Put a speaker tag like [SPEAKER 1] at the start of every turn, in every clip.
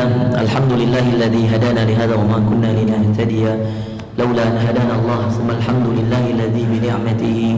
[SPEAKER 1] Alhamdulillah, alhamdulillahilladzi hadana lihadza wa ma kunna linahtadiya laula an hadana Allah. Thumma alhamdulillahilladzi bi ni'matihi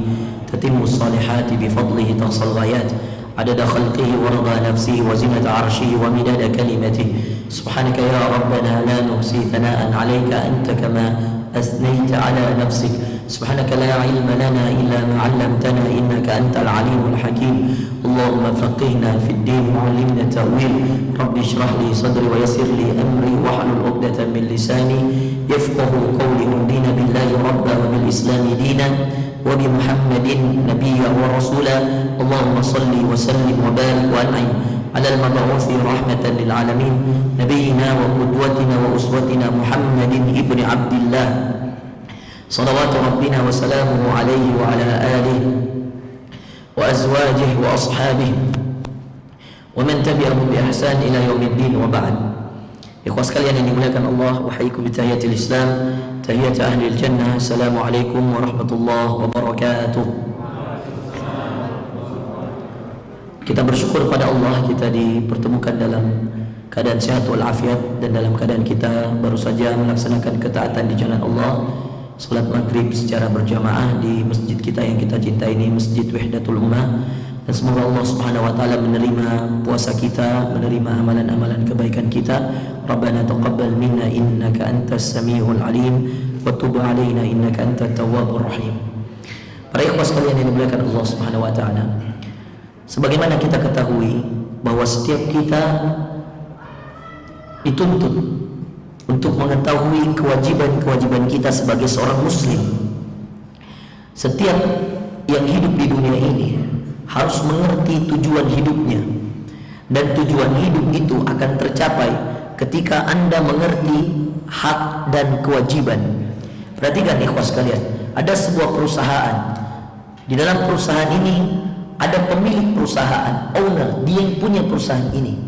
[SPEAKER 1] tatimmu as-salihati bi fadlihi tahsal ghayat. Adada khalqihi wa rida nafsihi wa zinata arshihi wa midada kalimatihi. Subhanaka ya rabbana la nuhsi thana'an 'alayka anta kama asnayta 'ala nafsik. Subhanaka la ilma lana illa ma 'allamtana innaka antal alimul hakim. Allahumma faqihna fid din wa 'allimna ta'wil. Rabbi shrah li sadri wa yassir li amri wa hlul 'uqdatam min lisani yafqahu qawli. Undina billahi rabba wa bil islami dinan wa bi Muhammadin nabiyya wa rasula. Allahumma salli wa sallim wa barik wa an'im ala al-mab'uthi rahmatan lil alamin nabiyyina wa qudwatina wa uswatina Muhammadin ibni Abdillah salawatu rabbina wa salamuhu alaihi wa ala alihi wa azwajihi wa ashabihi wa man tabi'ahum bi ihsan ila yaumiddin wa ba'd. Ikhwas sekalian yang dimuliakan Allah, uhayyikum bi tahiyatil Islam, tahiyat ahli jannah. Assalamualaikum warahmatullahi wabarakatuh. Kita bersyukur pada Allah, kita dipertemukan dalam keadaan sehat walafiat dan dalam keadaan kita baru saja melaksanakan ketaatan di jalan Allah, salat maghrib secara berjamaah di masjid kita yang kita cintai ini, Masjid Wahdatul Ummah. Dan semoga Allah Subhanahu wa taala menerima puasa kita, menerima amalan-amalan kebaikan kita. Rabbana taqabbal minna innaka antas samiul alim wa tub alaina innaka antat tawwabur rahim. Para ikhwas sekalian yang dimuliakan Allah Subhanahu wa taala, sebagaimana kita ketahui bahwa setiap kita dituntut untuk mengetahui kewajiban-kewajiban kita sebagai seorang muslim. Setiap yang hidup di dunia ini harus mengerti tujuan hidupnya, dan tujuan hidup itu akan tercapai ketika Anda mengerti hak dan kewajiban. Perhatikan ikhwas sekalian, ada sebuah perusahaan. Di dalam perusahaan ini ada pemilik perusahaan, owner, dia yang punya perusahaan ini.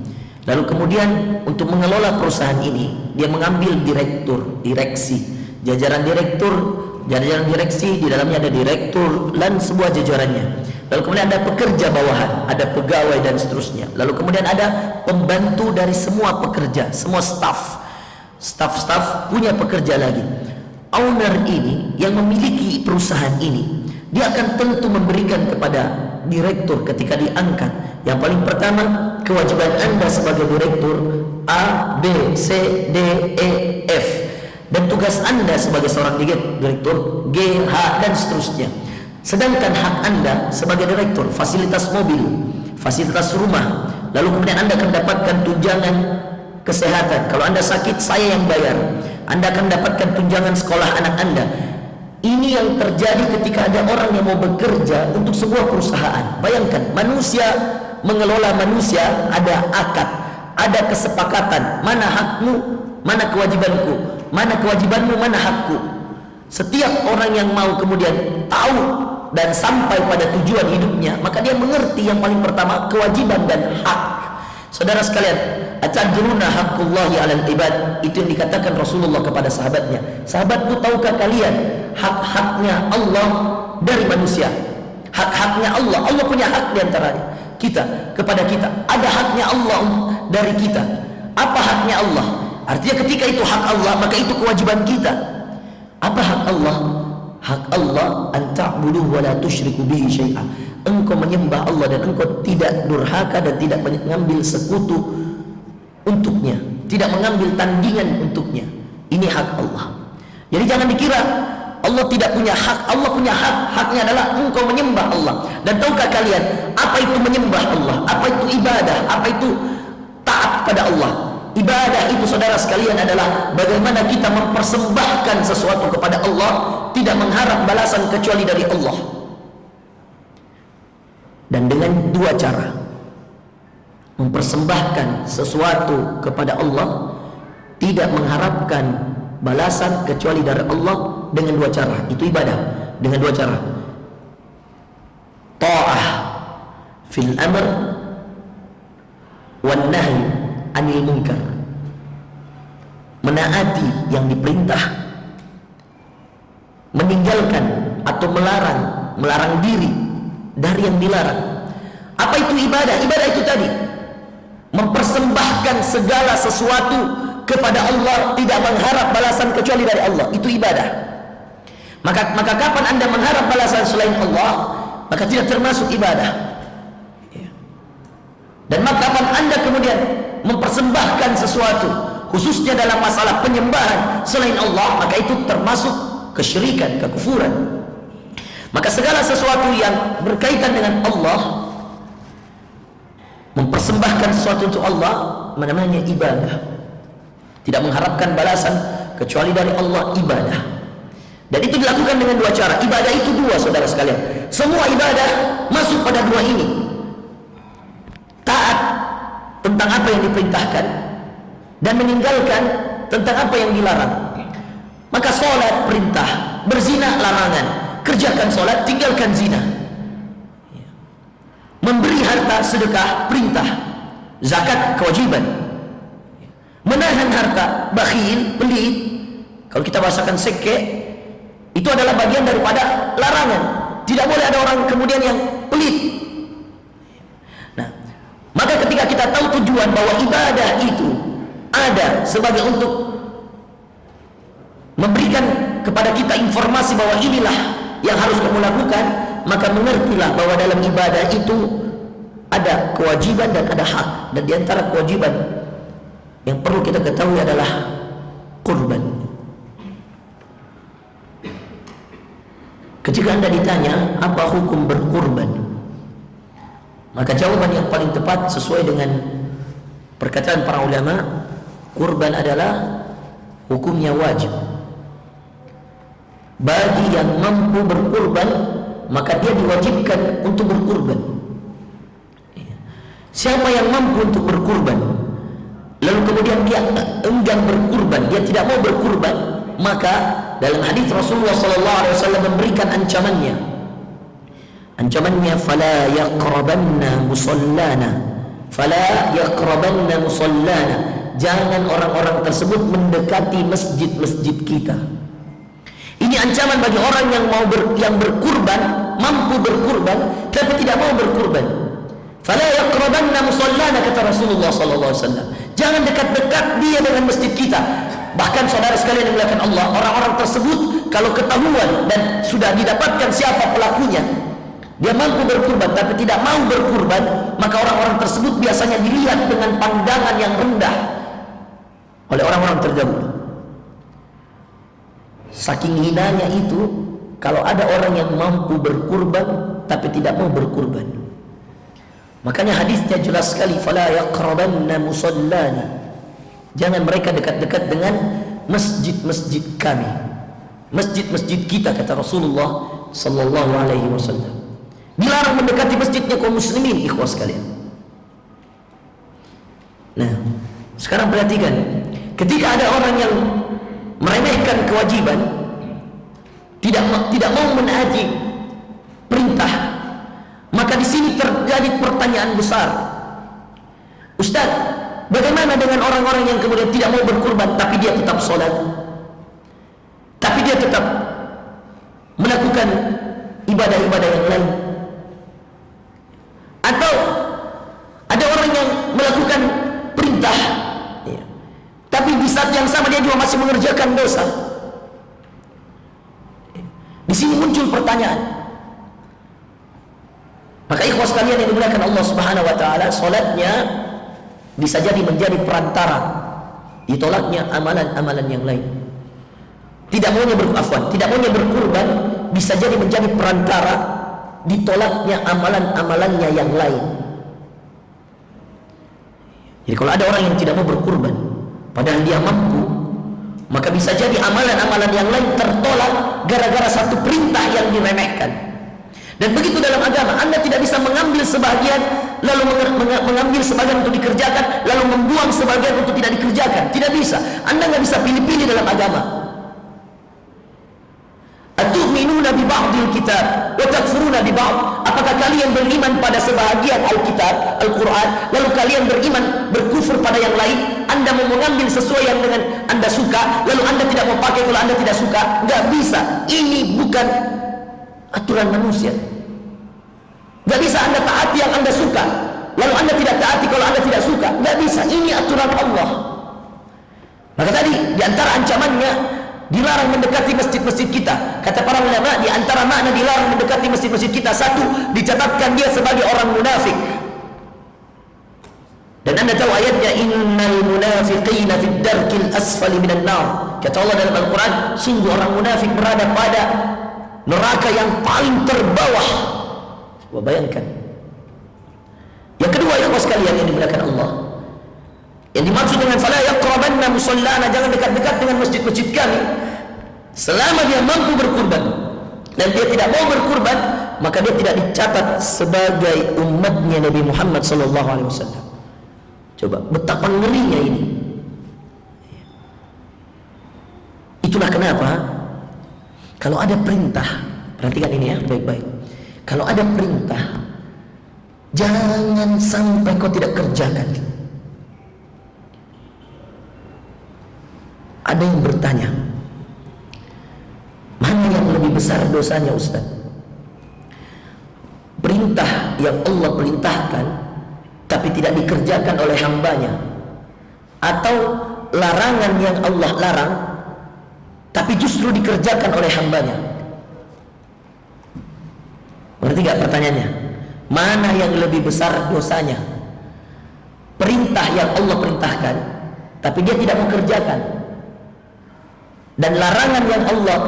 [SPEAKER 1] Lalu kemudian untuk mengelola perusahaan ini, dia mengambil direktur, direksi, jajaran direksi, di dalamnya ada direktur dan sebuah jajarannya. Lalu kemudian ada pekerja bawahan, ada pegawai dan seterusnya. Lalu kemudian ada pembantu dari semua pekerja, semua staff punya pekerja lagi. Owner ini yang memiliki perusahaan ini, dia akan tentu memberikan kepada direktur ketika diangkat. Yang paling pertama, kewajiban Anda sebagai direktur A, B, C, D, E, F. Dan tugas Anda sebagai seorang direktur G, H, dan seterusnya. Sedangkan hak Anda sebagai direktur, fasilitas mobil, fasilitas rumah. Lalu kemudian Anda akan dapatkan tunjangan kesehatan. Kalau Anda sakit, saya yang bayar. Anda akan dapatkan tunjangan sekolah anak Anda. Ini yang terjadi ketika ada orang yang mau bekerja untuk sebuah perusahaan. Bayangkan, manusia mengelola manusia, ada akad, ada kesepakatan. Mana hakmu, mana kewajibanku, mana kewajibanmu, mana hakku. Setiap orang yang mau kemudian tahu dan sampai pada tujuan hidupnya, maka dia mengerti yang paling pertama kewajiban dan hak. Saudara sekalian, atadruna haqqullahi 'alal ibad, itu yang dikatakan Rasulullah kepada sahabatnya. Sahabatku, tahukah kalian hak-haknya Allah dari manusia? Hak-haknya Allah. Allah punya hak di antara kita kepada kita. Ada haknya Allah dari kita. Apa haknya Allah? Artinya ketika itu hak Allah, maka itu kewajiban kita. Apa hak Allah? Hak Allah an ta'budu wa la tusyriku bihi syai'a. Engkau menyembah Allah dan engkau tidak durhaka dan tidak mengambil sekutu untuknya, tidak mengambil tandingan untuknya. Ini hak Allah. Jadi jangan dikira Allah tidak punya hak. Allah punya hak. Haknya adalah engkau menyembah Allah. Dan tahukah kalian apa itu menyembah Allah? Apa itu ibadah? Apa itu taat pada Allah? Ibadah itu, saudara sekalian, adalah bagaimana kita mempersembahkan sesuatu kepada Allah, tidak mengharap balasan kecuali dari Allah. Dan dengan dua cara mempersembahkan sesuatu kepada Allah, tidak mengharapkan balasan kecuali dari Allah, dengan dua cara. Itu ibadah dengan dua cara. Ta'ah fil amr wan nahy anil munkar. Menaati yang diperintah, meninggalkan atau melarang diri dari yang dilarang. Apa itu ibadah? Ibadah itu tadi mempersembahkan segala sesuatu kepada Allah, tidak mengharap balasan kecuali dari Allah, itu ibadah. Maka kapan Anda mengharap balasan selain Allah, maka tidak termasuk ibadah. Dan maka kapan Anda kemudian mempersembahkan sesuatu, khususnya dalam masalah penyembahan selain Allah, maka itu termasuk kesyirikan, kekufuran. Maka segala sesuatu yang berkaitan dengan Allah, mempersembahkan sesuatu untuk Allah, namanya ibadah. Tidak mengharapkan balasan kecuali dari Allah, ibadah. Dan itu dilakukan dengan dua cara. Ibadah itu dua, saudara sekalian. Semua ibadah masuk pada dua ini. Taat tentang apa yang diperintahkan dan meninggalkan tentang apa yang dilarang. Maka sholat perintah, berzina larangan, kerjakan sholat, tinggalkan zina. Memberi harta sedekah perintah, zakat kewajiban. Menahan harta, bakhil, pelit, kalau kita bahasakan seke, itu adalah bagian daripada larangan. Tidak boleh ada orang kemudian yang pelit. Nah, maka ketika kita tahu tujuan bahwa ibadah itu ada sebagai untuk memberikan kepada kita informasi bahwa inilah yang harus kamu lakukan, maka mengertilah bahwa dalam ibadah itu ada kewajiban dan ada hak. Dan diantara kewajiban yang perlu kita ketahui adalah kurban. Ketika Anda ditanya apa hukum berkurban, maka jawaban yang paling tepat sesuai dengan perkataan para ulama, kurban adalah hukumnya wajib. Bagi yang mampu berkurban, maka dia diwajibkan untuk berkurban. Siapa yang mampu untuk berkurban, lalu kemudian dia enggan berkurban, dia tidak mau berkurban, maka dalam hadis Rasulullah SAW memberikan ancamannya. Ancamannya, fala yaqrabanna musallana, fala yaqrabanna musallana. Jangan orang-orang tersebut mendekati masjid-masjid kita. Ini ancaman bagi orang yang berkurban, mampu berkurban tapi tidak mau berkurban. Fala yaqrabanna musallana, kata Rasulullah SAW. Jangan dekat-dekat dia dengan masjid kita. Bahkan saudara sekalian yang dimuliakan Allah, orang-orang tersebut kalau ketahuan dan sudah didapatkan siapa pelakunya, dia mampu berkurban tapi tidak mau berkurban, maka orang-orang tersebut biasanya dilihat dengan pandangan yang rendah oleh orang-orang terdahulu. Saking hinanya itu kalau ada orang yang mampu berkurban tapi tidak mau berkurban. Makanya hadisnya jelas sekali, fala yaqrabanna musallana. Jangan mereka dekat-dekat dengan masjid-masjid kami, masjid-masjid kita, kata Rasulullah sallallahu alaihi wasallam. Dilarang mendekati masjidnya kaum muslimin, ikhwas sekalian. Nah, sekarang perhatikan, ketika ada orang yang meremehkan kewajiban, tidak mau menaati perintah, maka di sini terjadi pertanyaan besar. Ustaz, bagaimana dengan orang-orang yang kemudian tidak mau berkurban tapi dia tetap sholat, tapi dia tetap melakukan ibadah-ibadah yang lain? Atau ada orang yang melakukan perintah tapi di saat yang sama dia juga masih mengerjakan dosa. Di sini muncul pertanyaan. Maka ikhwas sekalian yang dimuliakan Allah Subhanahu wa taala, salatnya bisa jadi menjadi perantara ditolaknya amalan-amalan yang lain. Tidak maunya berkurban bisa jadi menjadi perantara ditolaknya amalan-amalannya yang lain. Jadi kalau ada orang yang tidak mau berkurban padahal dia mampu, maka bisa jadi amalan-amalan yang lain tertolak gara-gara satu perintah yang diremehkan. Dan begitu dalam agama, Anda tidak bisa mengambil sebagian lalu mengambil sebagian untuk dikerjakan, lalu membuang sebagian untuk tidak dikerjakan. Tidak bisa. Anda nggak bisa pilih-pilih dalam agama. Atu'minuna bi ba'dil kitab wa takfuruna bi ba'd. Apakah kalian beriman pada sebahagian Alkitab, Al-Quran, lalu kalian beriman berkufur pada yang lain? Anda mau mengambil sesuai yang dengan Anda suka, lalu Anda tidak mau pakai kalau Anda tidak suka? Nggak bisa. Ini bukan aturan manusia. Gak bisa Anda taati yang Anda suka, lalu Anda tidak taati kalau Anda tidak suka. Nggak bisa, ini aturan Allah. Maka tadi di antara ancamannya dilarang mendekati masjid-masjid kita. Kata para ulama, di antara makna dilarang mendekati masjid-masjid kita, satu, dicatatkan dia sebagai orang munafik. Dan Anda tahu ayatnya, innal munafiqina fid darkil asfali minan nar. Kata Allah dalam Al-Quran, sungguh orang munafik berada pada neraka yang paling terbawah. Coba bayangkan. Yang kedua, yang sekalian yang dimuliakan Allah, yang dimaksud dengan fala yaqrabanna musallana, jangan dekat-dekat dengan masjid-masjid kami selama dia mampu berkurban. Dan dia tidak mau berkurban, maka dia tidak dicatat sebagai umatnya Nabi Muhammad SAW. Coba betapa ngerinya ini. Itulah kenapa kalau ada perintah, perhatikan ini ya baik-baik. Kalau ada perintah, jangan sampai kau tidak kerjakan. Ada yang bertanya, mana yang lebih besar dosanya Ustaz? Perintah yang Allah perintahkan tapi tidak dikerjakan oleh hambanya, atau larangan yang Allah larang tapi justru dikerjakan oleh hambanya? Berarti gak pertanyaannya? Mana yang lebih besar dosanya? Perintah yang Allah perintahkan tapi dia tidak mengerjakan, dan larangan yang Allah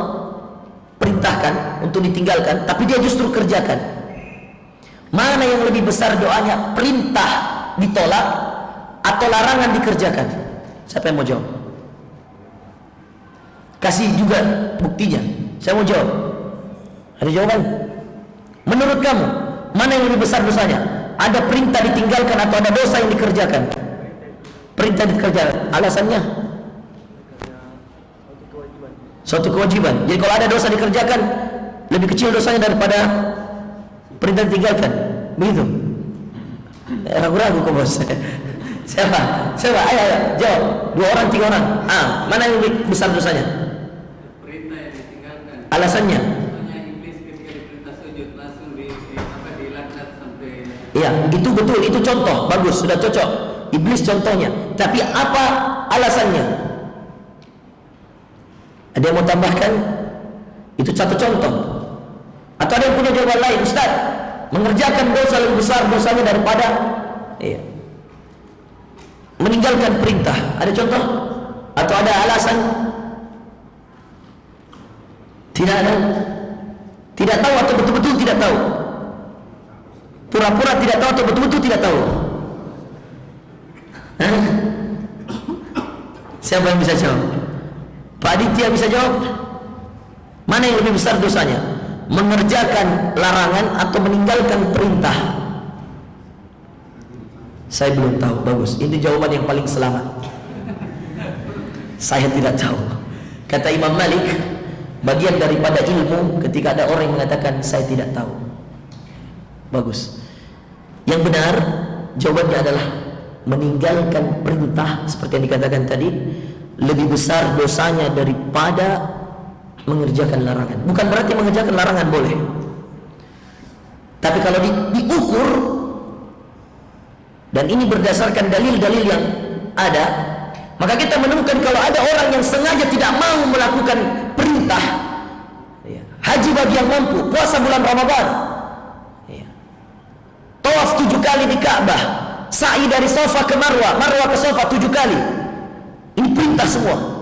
[SPEAKER 1] perintahkan untuk ditinggalkan tapi dia justru kerjakan. Mana yang lebih besar doanya? Perintah ditolak atau larangan dikerjakan? Siapa yang mau jawab? Kasih juga buktinya. Saya mau jawab. Ada jawaban? Menurut kamu, mana yang lebih besar dosanya? Ada perintah ditinggalkan atau ada dosa yang dikerjakan? Perintah dikerjakan. Alasannya? Suatu kewajiban. Jadi kalau ada dosa dikerjakan, lebih kecil dosanya daripada perintah ditinggalkan. Begitu? Ragu-ragu kok bos. Siapa? Ayo jawab. 2 orang, 3 orang. Mana yang lebih besar dosanya?
[SPEAKER 2] Perintah yang ditinggalkan.
[SPEAKER 1] Alasannya?
[SPEAKER 2] Soalnya iblis ketika diperintah sujud langsung dilaknat sampai.
[SPEAKER 1] Iya, itu betul. Itu contoh. Bagus, sudah cocok. Iblis contohnya. Tapi apa alasannya? Ada yang mau tambahkan? Itu satu contoh. Atau ada yang punya jawaban lain? Ustaz, mengerjakan dosa lebih besar dosanya daripada meninggalkan perintah. Ada contoh? Atau ada alasan? Tidak ada. Tidak tahu atau betul-betul tidak tahu? Pura-pura tidak tahu atau betul-betul tidak tahu? Siapa yang bisa jawab? Pak Aditya bisa jawab? Mana yang lebih besar dosanya? Mengerjakan larangan atau meninggalkan perintah? Saya belum tahu. Bagus, itu jawaban yang paling selamat. Saya tidak tahu. Kata Imam Malik, bagian daripada ilmu ketika ada orang yang mengatakan saya tidak tahu. Bagus. Yang benar jawabannya adalah meninggalkan perintah seperti yang dikatakan tadi lebih besar dosanya daripada mengerjakan larangan. Bukan berarti mengerjakan larangan boleh, tapi kalau diukur, dan ini berdasarkan dalil-dalil yang ada, maka kita menemukan kalau ada orang yang sengaja tidak mau melakukan perintah, haji bagi yang mampu, puasa bulan Ramadan, tawaf 7 kali di Ka'bah, sa'i dari Safa ke Marwah, Marwah ke Safa 7 kali, ini perintah semua.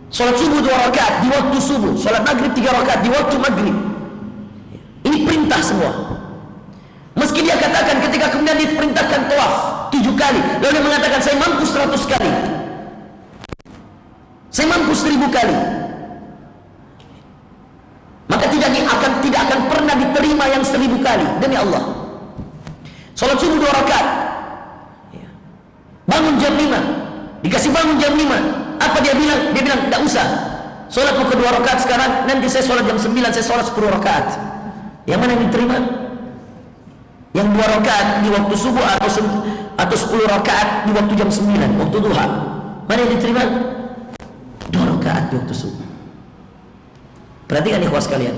[SPEAKER 1] Salat subuh 2 rakaat di waktu subuh, salat maghrib 3 rakaat di waktu maghrib. Ini perintah semua. Meski dia katakan ketika kemudian diperintahkan tawaf 7 kali, lalu dia mengatakan saya mampu 100 kali, saya mampu 1000 kali, maka tidak akan pernah diterima yang 1000 kali demi Allah. Salat subuh 2 rakaat, bangun jam 5, dikasih bangun jam 5. Apa dia bilang? Dia bilang, tidak usah. Sholat mau ke 2 rakaat sekarang, nanti saya sholat jam 9, saya sholat 10 rakaat. Yang mana yang diterima? Yang 2 rakaat di waktu subuh atau 10 rakaat di waktu jam 9, waktu duha. Mana yang diterima? 2 rakaat di waktu subuh. Perhatikan ikhwas sekalian.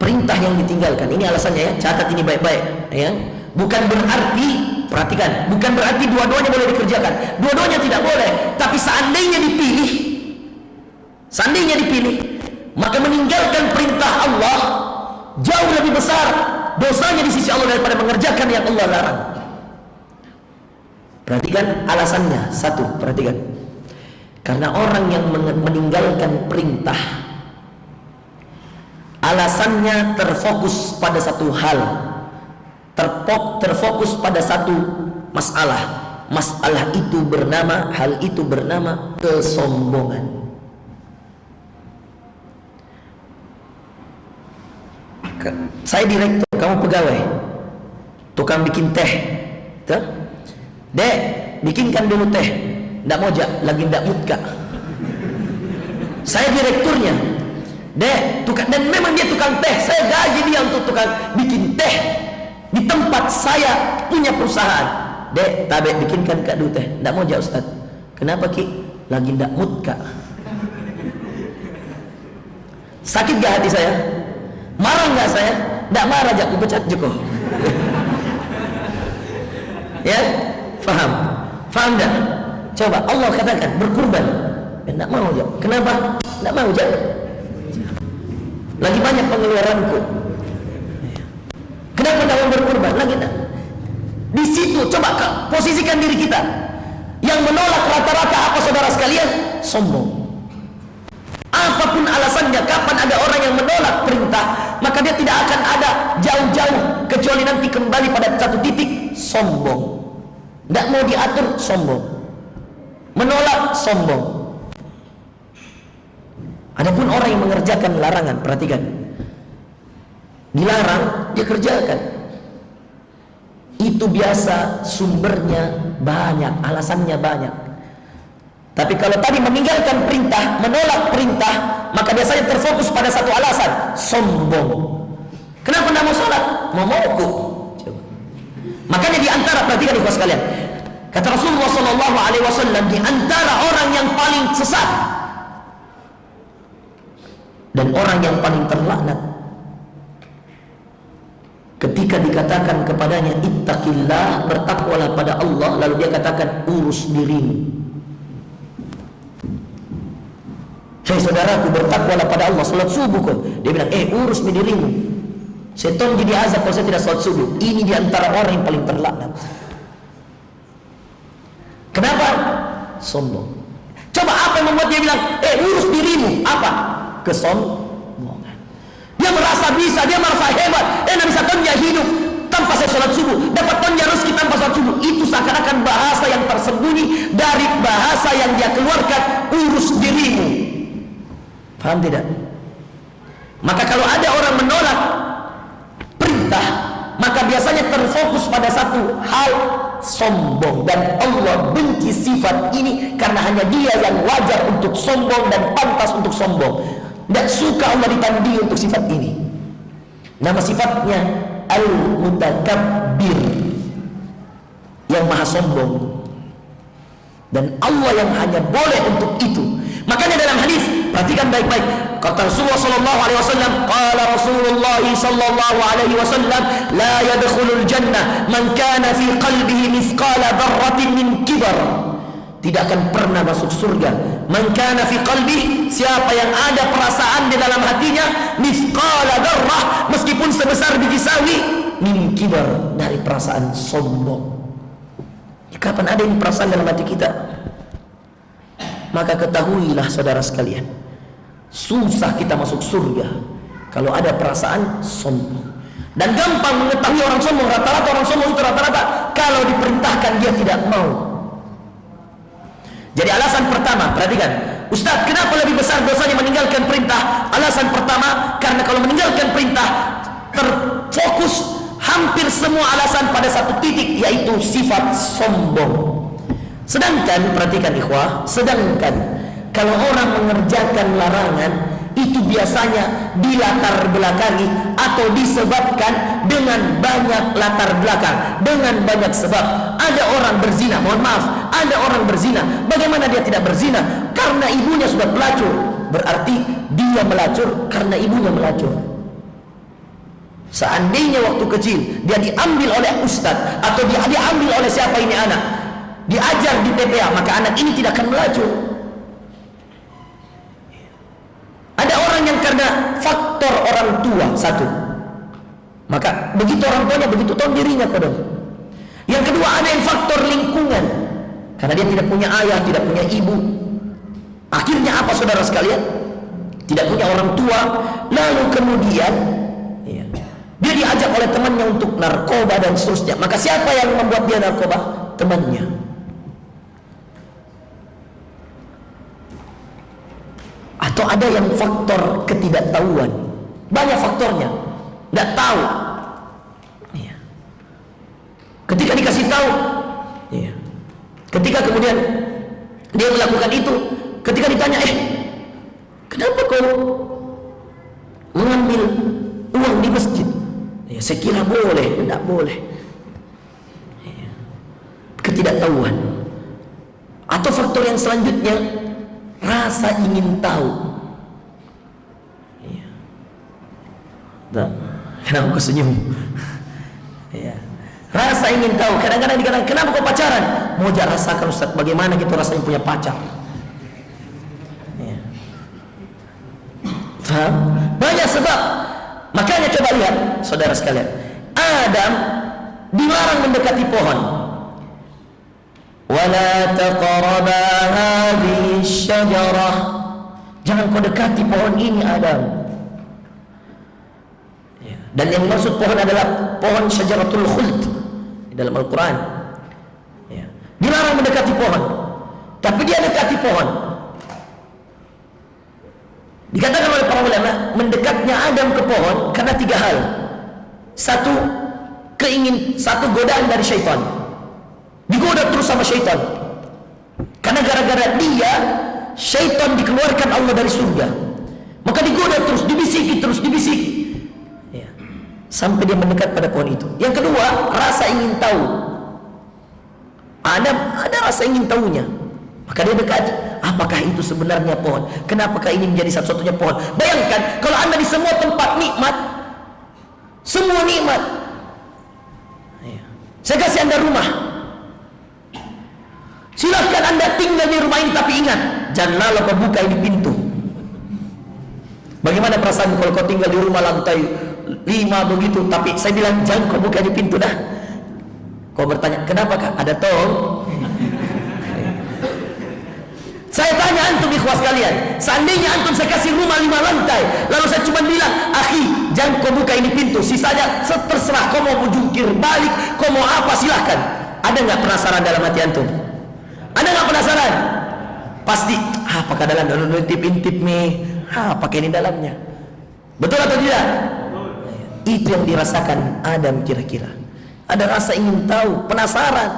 [SPEAKER 1] perintah yang ditinggalkan. Ini alasannya ya, catat ini baik-baik ya. Bukan berarti, perhatikan, bukan berarti dua-duanya boleh dikerjakan. Dua-duanya tidak boleh, tapi seandainya dipilih, maka meninggalkan perintah Allah jauh lebih besar dosanya di sisi Allah daripada mengerjakan yang Allah larang. Perhatikan alasannya. Satu, perhatikan. Karena orang yang meninggalkan perintah, alasannya terfokus pada satu hal, terfokus pada satu masalah. Masalah itu bernama, hal itu bernama kesombongan. Saya direktur, kamu pegawai, tukang bikin teh, tuh? Dek, bikinkan dulu teh. Nggak mau lagi nggak mutka. Saya direkturnya, dek, dan memang dia tukang teh. Saya gaji dia untuk tukang bikin teh di tempat saya punya perusahaan. Dek, tabe bikinkan kak dulu teh. Nggak mau Ustaz. Kenapa Ki? Lagi nggak mutka. Sakit gak hati saya? Marah nggak saya? Nggak marah, aku pecat Joko. Ya, faham nggak? Coba Allah katakan berkurban, nggak mau ya. Kenapa? Nggak mau ya. Lagi banyak pengeluaranku. Kenapa nggak mau berkurban? Lagi nggak. Di situ coba posisikan diri kita. Yang menolak rata-rata apa saudara sekalian? Sombong. Apapun alasannya, kapan ada orang yang menolak perintah, maka dia tidak akan ada jauh-jauh kecuali nanti kembali pada satu titik, sombong. Tidak mau diatur, sombong. Menolak, sombong. Adapun orang yang mengerjakan larangan, perhatikan, dilarang, dia kerjakan. Itu biasa sumbernya banyak, alasannya banyak. Tapi kalau tadi meninggalkan perintah, menolak perintah, maka biasanya terfokus pada satu alasan, sombong. Kenapa tidak mau sholat? Mau mogok. Makanya di antara, perhatikan ikhwas sekalian, kata Rasulullah SAW, di antara orang yang paling sesat dan orang yang paling terlaknat, ketika dikatakan kepadanya ittaqillah, bertakwalah pada Allah, lalu dia katakan urus dirimu. Hai saudaraku, bertakwalah pada Allah, salat subuh kok. Dia bilang, urus dirimu. Setan jadi azab kalau saya tidak salat subuh. Ini diantara orang yang paling terlaknat. Kenapa? Sombong. Coba apa yang membuat dia bilang, urus dirimu? Apa? Kesombongan. Dia merasa bisa, dia merasa hebat. Dia bisa tonja hidup tanpa saya salat subuh, dapat tonja rezeki tanpa salat subuh. Itu seakan-akan bahasa yang tersembunyi dari bahasa yang dia keluarkan, urus dirimu. Paham tidak? Maka kalau ada orang menolak perintah, maka biasanya terfokus pada satu hal, sombong. Dan Allah benci sifat ini karena hanya dia yang wajar untuk sombong dan pantas untuk sombong. Tidak suka Allah ditandingi untuk sifat ini. Nama sifatnya Al-Mutakabbir, yang maha sombong. Dan Allah yang hanya boleh untuk itu. Makanya dalam hadis, perhatikan baik-baik, kata Rasulullah sallallahu alaihi wasallam, qala Rasulullah sallallahu alaihi wasallam, la yadkhulul jannah man kana fi qalbihi mithqala dzarratin min kibar. Tidak akan pernah masuk surga man kana fi qalbihi, siapa yang ada perasaan di dalam hatinya mithqala dzarrah, meskipun sebesar biji sawi, min kibar, dari perasaan sombong. Kapan ada ini perasaan dalam hati kita? Maka ketahuilah saudara sekalian, susah kita masuk surga kalau ada perasaan sombong. Dan gampang mengetahui orang sombong, rata-rata orang sombong itu rata-rata kalau diperintahkan dia tidak mau. Jadi alasan pertama, perhatikan, Ustaz, kenapa lebih besar dosanya meninggalkan perintah? Alasan pertama, karena kalau meninggalkan perintah terfokus hampir semua alasan pada satu titik, yaitu sifat sombong. Sedangkan, perhatikan ikhwah, sedangkan kalau orang mengerjakan larangan, itu biasanya dilatar belakangi atau disebabkan dengan banyak latar belakang, dengan banyak sebab. Ada orang berzina, mohon maaf, ada orang berzina. Bagaimana dia tidak berzina? Karena ibunya sudah pelacur. Berarti dia melacur karena ibunya melacur. Seandainya waktu kecil dia diambil oleh ustadz atau dia diambil oleh siapa ini anak, diajar di PPA, maka anak ini tidak akan melaju. Ada orang yang karena faktor orang tua satu, maka begitu orang tuanya begitu tahu dirinya kodok. Yang kedua ada yang faktor lingkungan, karena dia tidak punya ayah, tidak punya ibu. Akhirnya apa saudara sekalian? Tidak punya orang tua, lalu kemudian dia diajak oleh temannya untuk narkoba dan seterusnya. Maka siapa yang membuat dia narkoba? Temannya. Atau ada yang faktor ketidaktahuan. Banyak faktornya, tidak tahu. Ketika dikasih tahu, ketika kemudian dia melakukan itu, ketika ditanya, kenapa kau mengambil uang di masjid? Saya kira boleh, tidak boleh. Ketidaktahuan. Atau faktor yang selanjutnya, rasa ingin tahu. Kenapa kau senyum? Rasa ingin tahu. Kadang-kadang dikatakan, kenapa kau pacaran? Mau rasakan Ustaz, bagaimana kita rasanya punya pacar. Faham? Banyak sebab. Makanya coba lihat saudara sekalian, Adam dilarang mendekati pohon. Wala taqraba hadhihi syajarah. Jangan kau dekati pohon ini Adam. Dan yang maksud pohon adalah pohon syajaratul khuld di dalam Al-Quran. Dilarang mendekati pohon, tapi dia dekati pohon. Dikatakan oleh para ulama, mendekatnya Adam ke pohon karena 3 hal. Satu godaan dari syaitan. Digoda terus sama syaitan. Karena gara-gara dia, syaitan dikeluarkan Allah dari surga. Maka digoda terus, dibisiki. Sampai dia mendekat pada pohon itu. Yang kedua, rasa ingin tahu. Adam ada rasa ingin tahunya. Maka dia dekat, apakah itu sebenarnya pohon? Kenapakah ini menjadi satu-satunya pohon? Bayangkan kalau Anda di semua tempat nikmat, semua nikmat. Saya kasih Anda rumah, silahkan Anda tinggal di rumah ini, tapi ingat, janganlah kau buka ini pintu. Bagaimana perasaan kalau kau tinggal di rumah lantai 5 begitu, tapi saya bilang jangan kau buka ini pintu dah. Kau bertanya, kenapa kak? Ada tol. Saya tanya antum ikhwas kalian, seandainya antum saya kasih rumah 5 lantai, lalu saya cuma bilang, akhi jangan kau buka ini pintu, sisanya terserah, kau mau jungkir balik, kau mau apa silahkan. Ada nggak penasaran dalam hati antum? Ada nggak penasaran? Pasti, apakah dalam intip nih, pakai ini dalamnya, betul atau tidak? Itu yang dirasakan Adam kira-kira. Ada rasa ingin tahu, penasaran.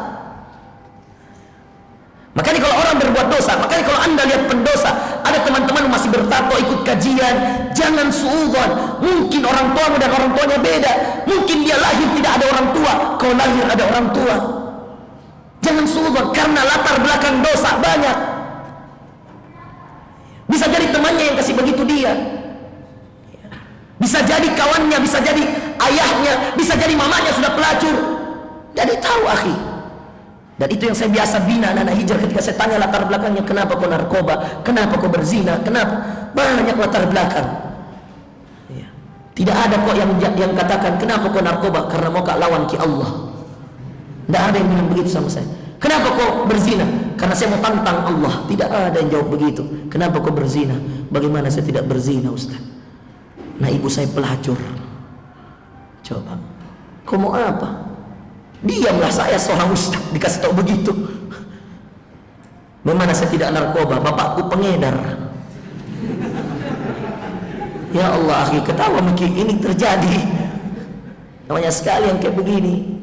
[SPEAKER 1] Makanya kalau orang berbuat dosa, makanya kalau Anda lihat pendosa, ada teman-teman masih bertato ikut kajian, jangan suudzon. Mungkin orang tuamu dan orang tuanya beda. Mungkin dia lahir tidak ada orang tua, kau lahir ada orang tua. Jangan suudzon, karena latar belakang dosa banyak. Bisa jadi temannya yang kasih begitu dia, bisa jadi kawannya, bisa jadi ayahnya, bisa jadi mamanya sudah pelacur. Jadi tahu akhi. Dan itu yang saya biasa bina anak-anak hijrah ketika saya tanya latar belakangnya, kenapa kau narkoba, kenapa kau berzina, kenapa? Banyak latar belakang. Tidak ada kok yang katakan kenapa kau narkoba karena mau kak lawan ki Allah. Tidak ada yang bilang begitu sama saya. Kenapa kau berzina? Karena saya mau tantang Allah. Tidak ada yang jawab begitu. Kenapa kau berzina? Bagaimana saya tidak berzina Ustaz? Nah ibu saya pelacur. Coba, kau mau apa? Diamlah, saya seorang ustaz dikasih tahu begitu. Bagaimana saya tidak narkoba? Bapakku pengedar. Ya Allah, akhi, ketawa mungkin ini terjadi. Banyak sekali yang kayak begini.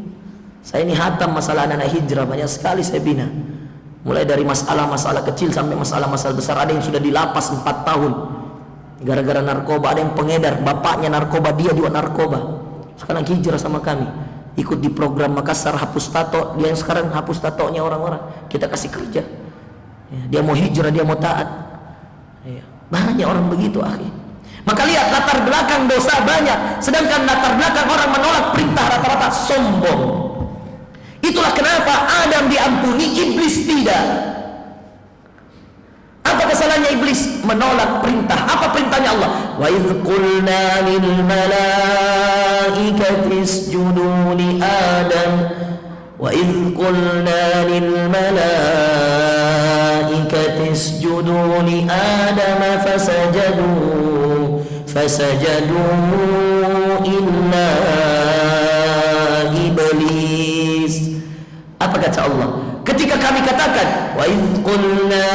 [SPEAKER 1] Saya ini hatam masalah anak-anak hijrah, banyak sekali saya bina. Mulai dari masalah-masalah kecil sampai masalah-masalah besar. Ada yang sudah dilapas 4 tahun gara-gara narkoba, ada yang pengedar, bapaknya narkoba, dia juga narkoba. Sekarang hijrah sama kami, ikut di program Makassar hapus tato. Dia yang sekarang hapus tatonya orang-orang, kita kasih kerja. Dia mau hijrah, dia mau taat. Banyak orang begitu akhi. Maka lihat latar belakang dosa banyak, sedangkan latar belakang orang menolak perintah rata-rata sombong. Itulah kenapa Adam diampuni, iblis tidak. Apa kesalahannya iblis? Menolak perintah. Apa perintahnya Allah? Wa idz qulna lil malaikati isjudu li Adam. Wa idz qulna lil malaikati isjudu li Adam fasajadu illa iblis. Apa kata Allah? Ketika kami katakan wa idz qulna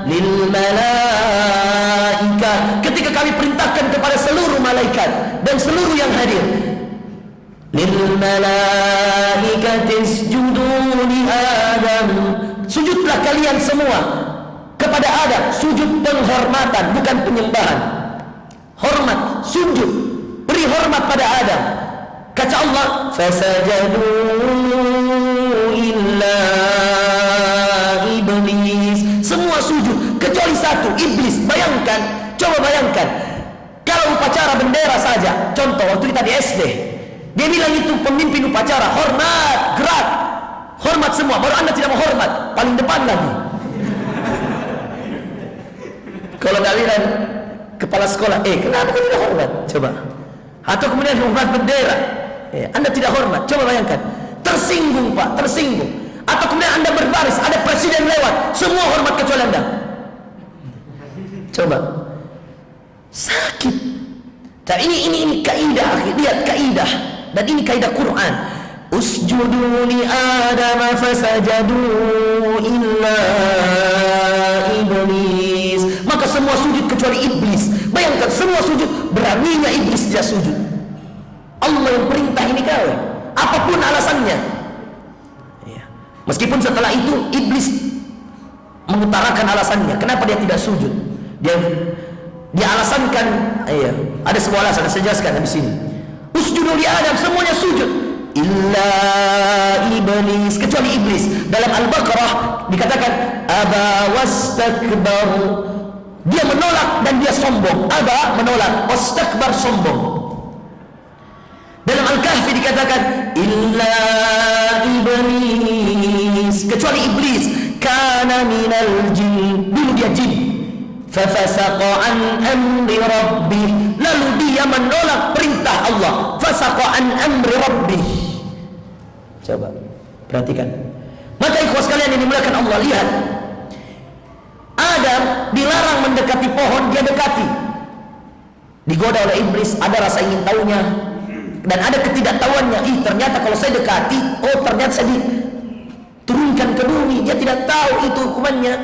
[SPEAKER 1] lil malaika, ketika kami perintahkan kepada seluruh malaikat dan seluruh yang hadir, lil malaikati isjudu li Adam, sujudlah kalian semua kepada Adam. Sujud penghormatan, bukan penyembahan. Hormat, sujud, beri hormat pada Adam. Kata Allah, fasajadu illa iblis. Semua sujud kecuali satu, iblis. Bayangkan, coba bayangkan, kalau upacara bendera saja, contoh waktu kita di SD, dia bilang itu pemimpin upacara, hormat, gerak, hormat semua. Baru Anda tidak mau hormat, paling depan lagi. Kalau nggak bilang kepala sekolah, kenapa kau tidak hormat? Coba. Atau kemudian hormat bendera, Anda tidak hormat. Coba bayangkan, tersinggung Pak, tersinggung. Atau kemudian Anda berbaris, ada presiden lewat, semua hormat kecuali Anda. Coba, sakit. Dan ini kaidah, lihat kaidah. Dan ini kaidah Quran. Usjudu li Adam fasajadu illa iblis. Maka semua sujud kecuali iblis. Bayangkan semua sujud, beraninya iblis dia sujud. Allah yang perintah ini kau, apapun alasannya. Meskipun setelah itu iblis mengutarakan alasannya, kenapa dia tidak sujud. Dia alasankan, ada sebuah alasan, saya jelaskan di sini. Usjudu li Adam, semuanya sujud. Illa iblis, kecuali iblis. Dalam Al-Baqarah dikatakan aba wastakbar. Dia menolak dan dia sombong. Aba menolak, wastakbar sombong. Dalam Al-Kahfi dikatakan illa iblis, kecuali iblis. Kana minal jin, dulu dia jin. Fafasaqa an amri rabbih, lalu dia menolak perintah Allah. Fasaqa an amri rabbih. Coba perhatikan. Maka ikhwas sekalian yang dimuliakan Allah, lihat, Adam dilarang mendekati pohon, dia dekati. Digoda oleh iblis, ada rasa ingin tahunya dan ada ketidaktahuannya. Ternyata kalau saya dekati, ternyata saya diturunkan ke bumi. Dia tidak tahu itu hukumannya.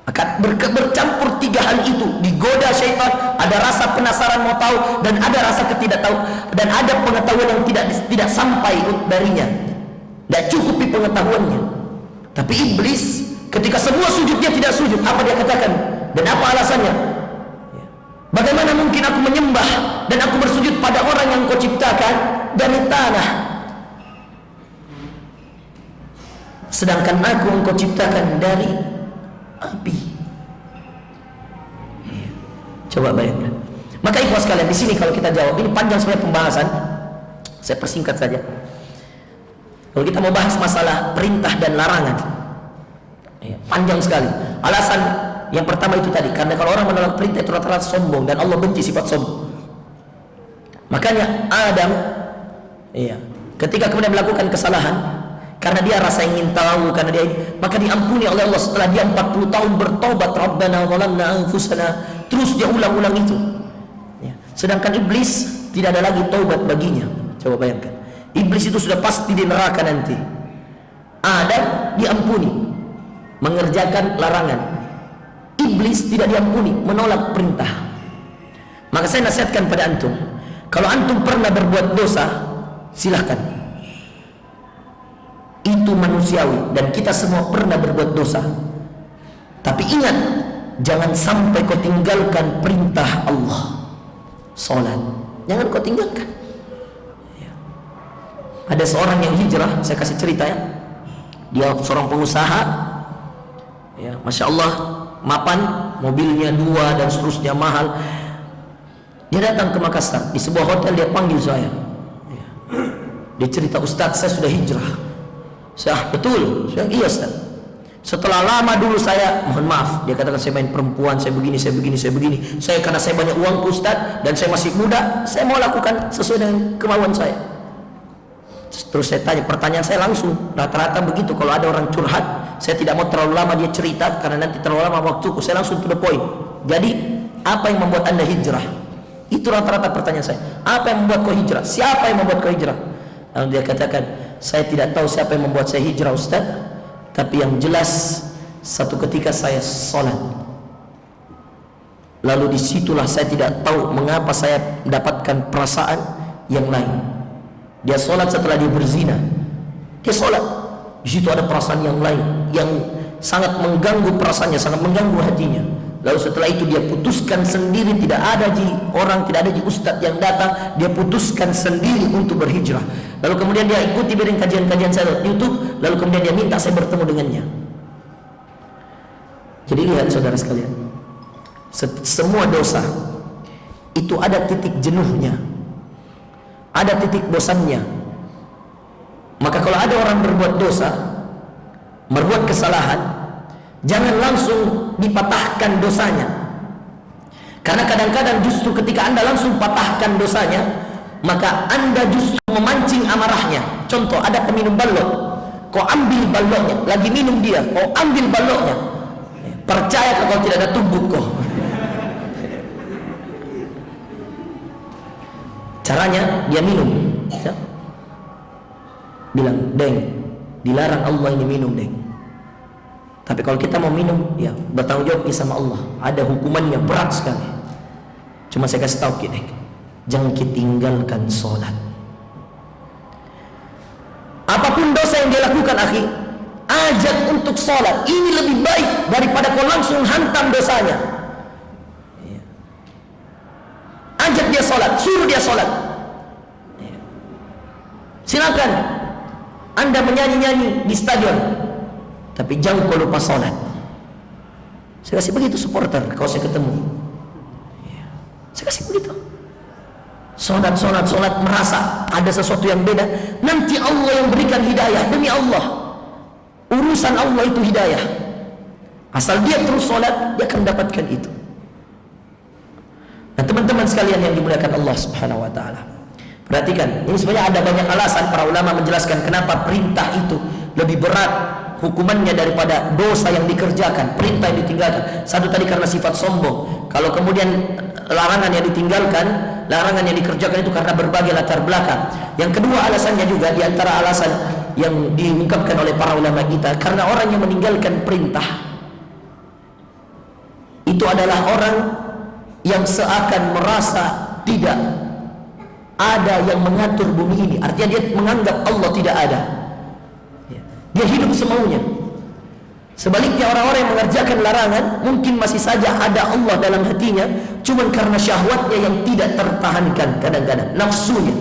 [SPEAKER 1] Akan bercampur tiga hal itu. Digoda syaitan, ada rasa penasaran mau tahu, dan ada rasa ketidaktahuan, dan ada pengetahuan yang tidak sampai darinya. Tidak cukupi pengetahuannya. Tapi iblis, ketika semua sujud dia tidak sujud. Apa dia katakan? Dan apa alasannya? Bagaimana mungkin aku menyembah dan aku bersujud pada orang yang kau ciptakan dari tanah, sedangkan aku engkau ciptakan dari api. Coba bayangkan. Maka ikhwas sekalian, di sini kalau kita jawab, ini panjang sebenarnya pembahasan, saya persingkat saja. Kalau kita mau bahas masalah perintah dan larangan, panjang sekali. Alasan yang pertama itu tadi, karena kalau orang menolak perintah itu rata-rata sombong, dan Allah benci sifat sombong. Makanya Adam, ketika kemudian melakukan kesalahan, karena dia rasa ingin tahu, karena dia, maka diampuni oleh Allah setelah dia 40 tahun bertobat. Rabbana zalamna anfusana, terus dia ulang-ulang itu. Sedangkan iblis tidak ada lagi taubat baginya. Coba bayangkan, iblis itu sudah pasti di neraka nanti. Adam diampuni mengerjakan larangan, iblis tidak diampuni menolak perintah. Maka saya nasihatkan pada antum, kalau antum pernah berbuat dosa, silahkan. Itu manusiawi dan kita semua pernah berbuat dosa. Tapi ingat, jangan sampai kau tinggalkan perintah Allah. Salat, jangan kau tinggalkan. Ada seorang yang hijrah, saya kasih cerita ya. Dia seorang pengusaha, Masya Allah, mapan, mobilnya 2 dan seterusnya mahal. Dia datang ke Makassar, di sebuah hotel dia panggil saya. Dia cerita, Ustaz, saya sudah hijrah. Saya, betul? Saya, iya Ustaz. Setelah lama dulu saya, mohon maaf, dia katakan saya main perempuan, saya begini. Saya karena saya banyak uang Ustaz dan saya masih muda, saya mau lakukan sesuai dengan kemauan saya. Terus saya tanya, pertanyaan saya langsung, rata-rata begitu kalau ada orang curhat, saya tidak mau terlalu lama dia cerita karena nanti terlalu lama waktuku, saya langsung to the point. Jadi, apa yang membuat Anda hijrah? Itu rata-rata pertanyaan saya. Apa yang membuat kau hijrah? Siapa yang membuat kau hijrah? Lalu dia katakan, saya tidak tahu siapa yang membuat saya hijrah Ustaz, tapi yang jelas satu ketika saya sholat, lalu disitulah saya tidak tahu mengapa saya mendapatkan perasaan yang lain. Dia sholat setelah dia berzina, dia sholat, di situ ada perasaan yang lain yang sangat mengganggu perasaannya, sangat mengganggu hatinya. Lalu setelah itu dia putuskan sendiri, tidak ada orang, tidak ada ustadz yang datang, dia putuskan sendiri untuk berhijrah. Lalu kemudian dia ikuti kajian-kajian saya di YouTube, lalu kemudian dia minta saya bertemu dengannya. Jadi lihat saudara sekalian, semua dosa itu ada titik jenuhnya, ada titik bosannya. Maka kalau ada orang berbuat dosa, berbuat kesalahan, jangan langsung dipatahkan dosanya. Karena kadang-kadang justru ketika Anda langsung patahkan dosanya, maka Anda justru memancing amarahnya. Contoh, ada peminum balok, kau ambil baloknya, lagi minum dia, kau ambil baloknya, percaya kalau tidak ada tumbuk kau. Caranya dia minum, bilang, Deng, dilarang Allah ini minum, Deng. Tapi kalau kita mau minum, ya bertanggung jawab sama Allah. Ada hukumannya berat sekali. Cuma saya kasih tahu kita, jangan kita tinggalkan sholat. Apapun dosa yang dia lakukan, akhi, ajak untuk sholat. Ini lebih baik daripada kau langsung hantam dosanya. Ajak dia sholat, suruh dia sholat. Silakan Anda menyanyi-nyanyi di stadion, tapi jangan kau lupa sholat. Saya kasih begitu supporter kalau saya ketemu. Saya kasih begitu. Sholat, merasa ada sesuatu yang beda. Nanti Allah yang berikan hidayah. Demi Allah, urusan Allah itu hidayah. Asal dia terus sholat, dia akan dapatkan itu. Nah teman-teman sekalian yang dimuliakan Allah Subhanahu wa ta'ala, perhatikan, ini sebenarnya ada banyak alasan para ulama menjelaskan kenapa perintah itu lebih berat hukumannya daripada dosa yang dikerjakan, perintah yang ditinggalkan. Satu tadi karena sifat sombong. Kalau kemudian larangan yang ditinggalkan, larangan yang dikerjakan itu karena berbagai latar belakang. Yang kedua alasannya juga, diantara alasan yang diungkapkan oleh para ulama kita, karena orang yang meninggalkan perintah itu adalah orang yang seakan merasa tidak ada yang mengatur bumi ini. Artinya dia menganggap Allah tidak ada. Dia hidup semaunya. Sebaliknya orang-orang yang mengerjakan larangan, mungkin masih saja ada Allah dalam hatinya, cuman karena syahwatnya yang tidak tertahankan, kadang-kadang nafsunya,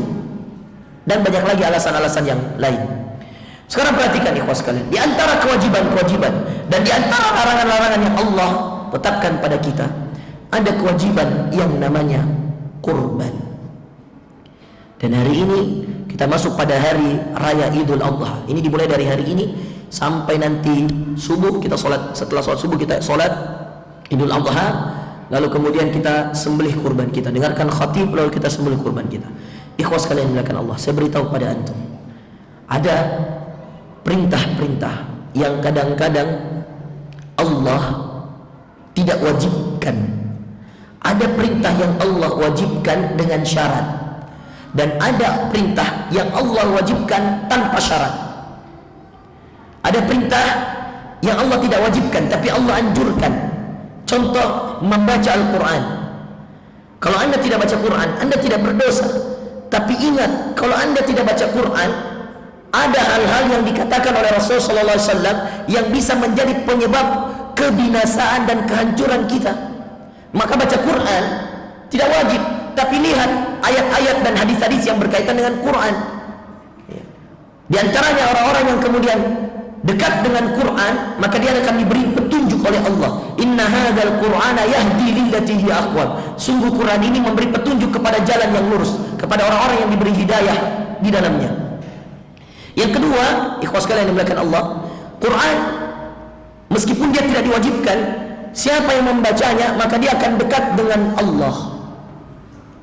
[SPEAKER 1] dan banyak lagi alasan-alasan yang lain. Sekarang perhatikan ikhwas sekalian, di antara kewajiban-kewajiban dan di antara larangan-larangan yang Allah tetapkan pada kita, ada kewajiban yang namanya kurban. Dan hari ini kita masuk pada hari raya Idul Adha. Ini dimulai dari hari ini sampai nanti subuh kita sholat. Setelah sholat subuh kita sholat Idul Adha, lalu kemudian kita sembelih kurban kita. Dengarkan khatib lalu kita sembelih kurban kita. Ikhwas kalian dimuliakan Allah, saya beritahu pada antum, ada perintah-perintah yang kadang-kadang Allah tidak wajibkan. Ada perintah yang Allah wajibkan dengan syarat, dan ada perintah yang Allah wajibkan tanpa syarat. Ada perintah yang Allah tidak wajibkan tapi Allah anjurkan. Contoh, membaca Al-Quran. Kalau Anda tidak baca Quran, Anda tidak berdosa. Tapi ingat, kalau Anda tidak baca Quran, ada hal-hal yang dikatakan oleh Rasulullah SAW yang bisa menjadi penyebab kebinasaan dan kehancuran kita. Maka baca Quran tidak wajib, tapi lihat ayat-ayat dan hadis-hadis yang berkaitan dengan Quran. Di antaranya orang-orang yang kemudian dekat dengan Quran, maka dia akan diberi petunjuk oleh Allah. Inna hadzal Qur'ana yahdi lillati hiya aqwam. Sungguh Quran ini memberi petunjuk kepada jalan yang lurus, kepada orang-orang yang diberi hidayah di dalamnya. Yang kedua, ikhwas sekalian yang dimuliakan Allah, Quran meskipun dia tidak diwajibkan, siapa yang membacanya maka dia akan dekat dengan Allah.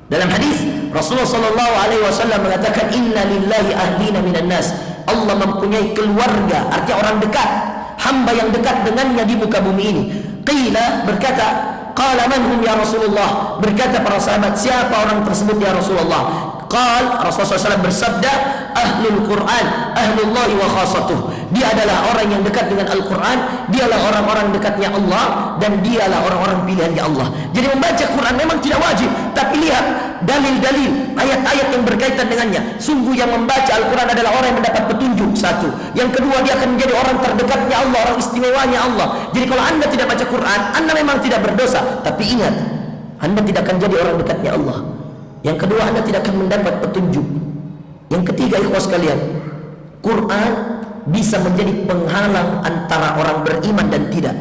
[SPEAKER 1] Dalam hadis Rasulullah sallallahu alaihi wasallam mengatakan, inna lillahi ahlina minan nas. Allah mempunyai keluarga, artinya orang dekat, hamba yang dekat dengannya di muka bumi ini. Qila, berkata, qala man hum ya Rasulullah, berkata para sahabat, siapa orang tersebut ya Rasulullah? Qal, Rasulullah SAW bersabda, ahlul Quran ahlullahi wa khasatuh. Dia adalah orang yang dekat dengan Al-Quran, dialah orang-orang dekatnya Allah, dan dialah orang-orang pilihannya Allah. Jadi membaca Quran memang tidak wajib, tapi lihat dalil-dalil, ayat-ayat yang berkaitan dengannya. Sungguh yang membaca Al-Quran adalah orang yang mendapat petunjuk, satu. Yang kedua, dia akan menjadi orang terdekatnya Allah, orang istimewanya Allah. Jadi kalau anda tidak baca Quran, anda memang tidak berdosa, tapi ingat, anda tidak akan jadi orang dekatnya Allah. Yang kedua, anda tidak akan mendapat petunjuk. Yang ketiga, ikhwas sekalian, Quran bisa menjadi penghalang antara orang beriman dan tidak.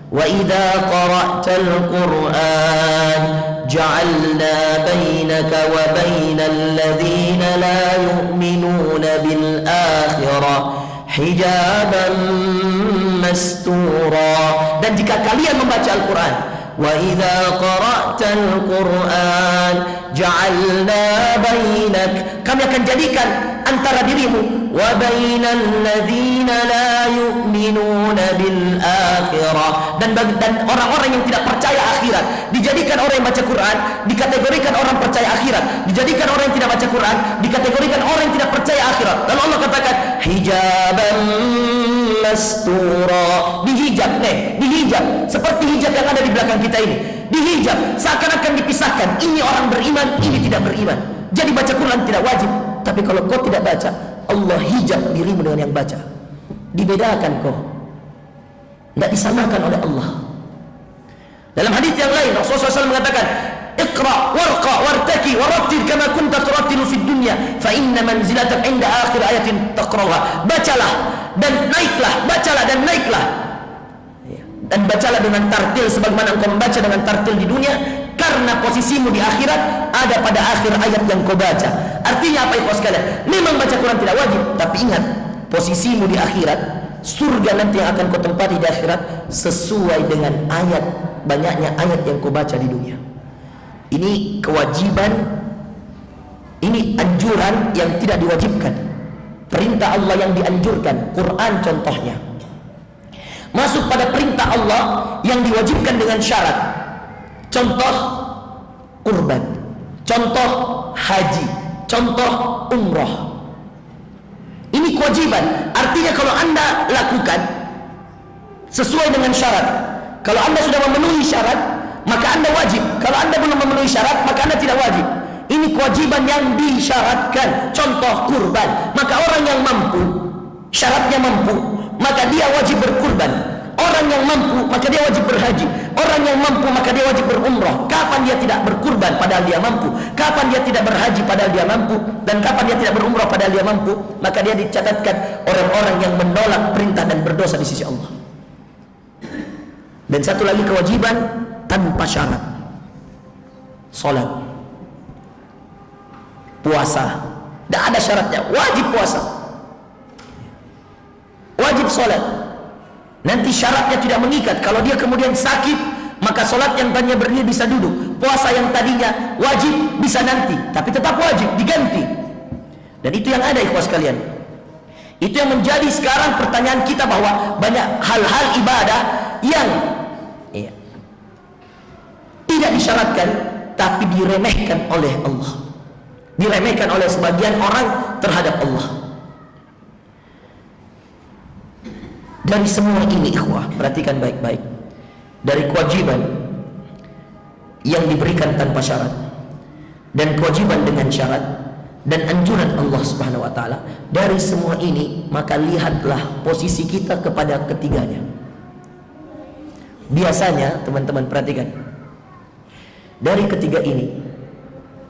[SPEAKER 1] Wa idza qara'tal Qur'an ja'alna bainaka wa bainal ladzina la yu'minuna bil akhirah hijaban mastura. Dan jika kalian membaca Al-Quran, wa idza qara'tal Qur'an ja'alna bainak, kami akan jadikan antara dirimu wa bainal ladzina la yu'minuna bil akhirah, dan orang-orang yang tidak percaya akhirat dijadikan orang yang baca Quran, dikategorikan orang percaya akhirat. Dijadikan orang yang tidak baca Quran, dikategorikan orang yang tidak percaya akhirat. Lalu Allah katakan hijaban mastura, dihijab, dihijab seperti hijab yang ada di belakang kita ini. Dihijab, seakan-akan dipisahkan, ini orang beriman, ini tidak beriman. Jadi baca Quran tidak wajib, tapi kalau kau tidak baca, Allah hijab dirimu dengan yang baca. Dibedakan kau, tidak disamakan oleh Allah. Dalam hadis yang lain Rasulullah SAW mengatakan, Iqra warqa wartaki warattil kama kunta turattilu fid dunya fa inna manzilatak inda akhir ayatin taqra'uha. Bacalah dan naiklah, bacalah dan naiklah, dan bacalah dengan tartil sebagaimana engkau membaca dengan tartil di dunia, karena posisimu di akhirat ada pada akhir ayat yang kau baca. Artinya apa itu sekalian? Memang baca Quran tidak wajib, tapi ingat, posisimu di akhirat, surga nanti yang akan kau tempati di akhirat sesuai dengan ayat, banyaknya ayat yang kau baca di dunia. Ini kewajiban, ini anjuran yang tidak diwajibkan, perintah Allah yang dianjurkan, Quran contohnya. Masuk pada perintah Allah yang diwajibkan dengan syarat. Contoh kurban, contoh haji, contoh umrah. Ini kewajiban. Artinya kalau anda lakukan sesuai dengan syarat, kalau anda sudah memenuhi syarat, maka anda wajib. Kalau anda belum memenuhi syarat, maka anda tidak wajib. Ini kewajiban yang disyaratkan. Contoh kurban, maka orang yang mampu, syaratnya mampu, maka dia wajib berkurban. Orang yang mampu, maka dia wajib berhaji. Orang yang mampu, maka dia wajib berumrah. Kapan dia tidak berkurban padahal dia mampu? Kapan dia tidak berhaji padahal dia mampu? Dan kapan dia tidak berumrah padahal dia mampu? Maka dia dicatatkan orang-orang yang menolak perintah dan berdosa di sisi Allah. Dan satu lagi kewajiban tanpa syarat, salat, puasa, tidak ada syaratnya, wajib puasa, wajib salat. Nanti syaratnya tidak mengikat. Kalau dia kemudian sakit, maka sholat yang tadinya berdiri bisa duduk. Puasa yang tadinya wajib bisa nanti, tapi tetap wajib, diganti. Dan itu yang ada, ikhwas sekalian. Itu yang menjadi sekarang pertanyaan kita, bahwa banyak hal-hal ibadah yang tidak disyaratkan, tapi diremehkan oleh Allah, diremehkan oleh sebagian orang terhadap Allah. Dari semua ini, ikhwah, perhatikan baik-baik. Dari kewajiban yang diberikan tanpa syarat, dan kewajiban dengan syarat, dan anjuran Allah Subhanahu wa taala, dari semua ini maka lihatlah posisi kita kepada ketiganya. Biasanya teman-teman perhatikan, dari ketiga ini,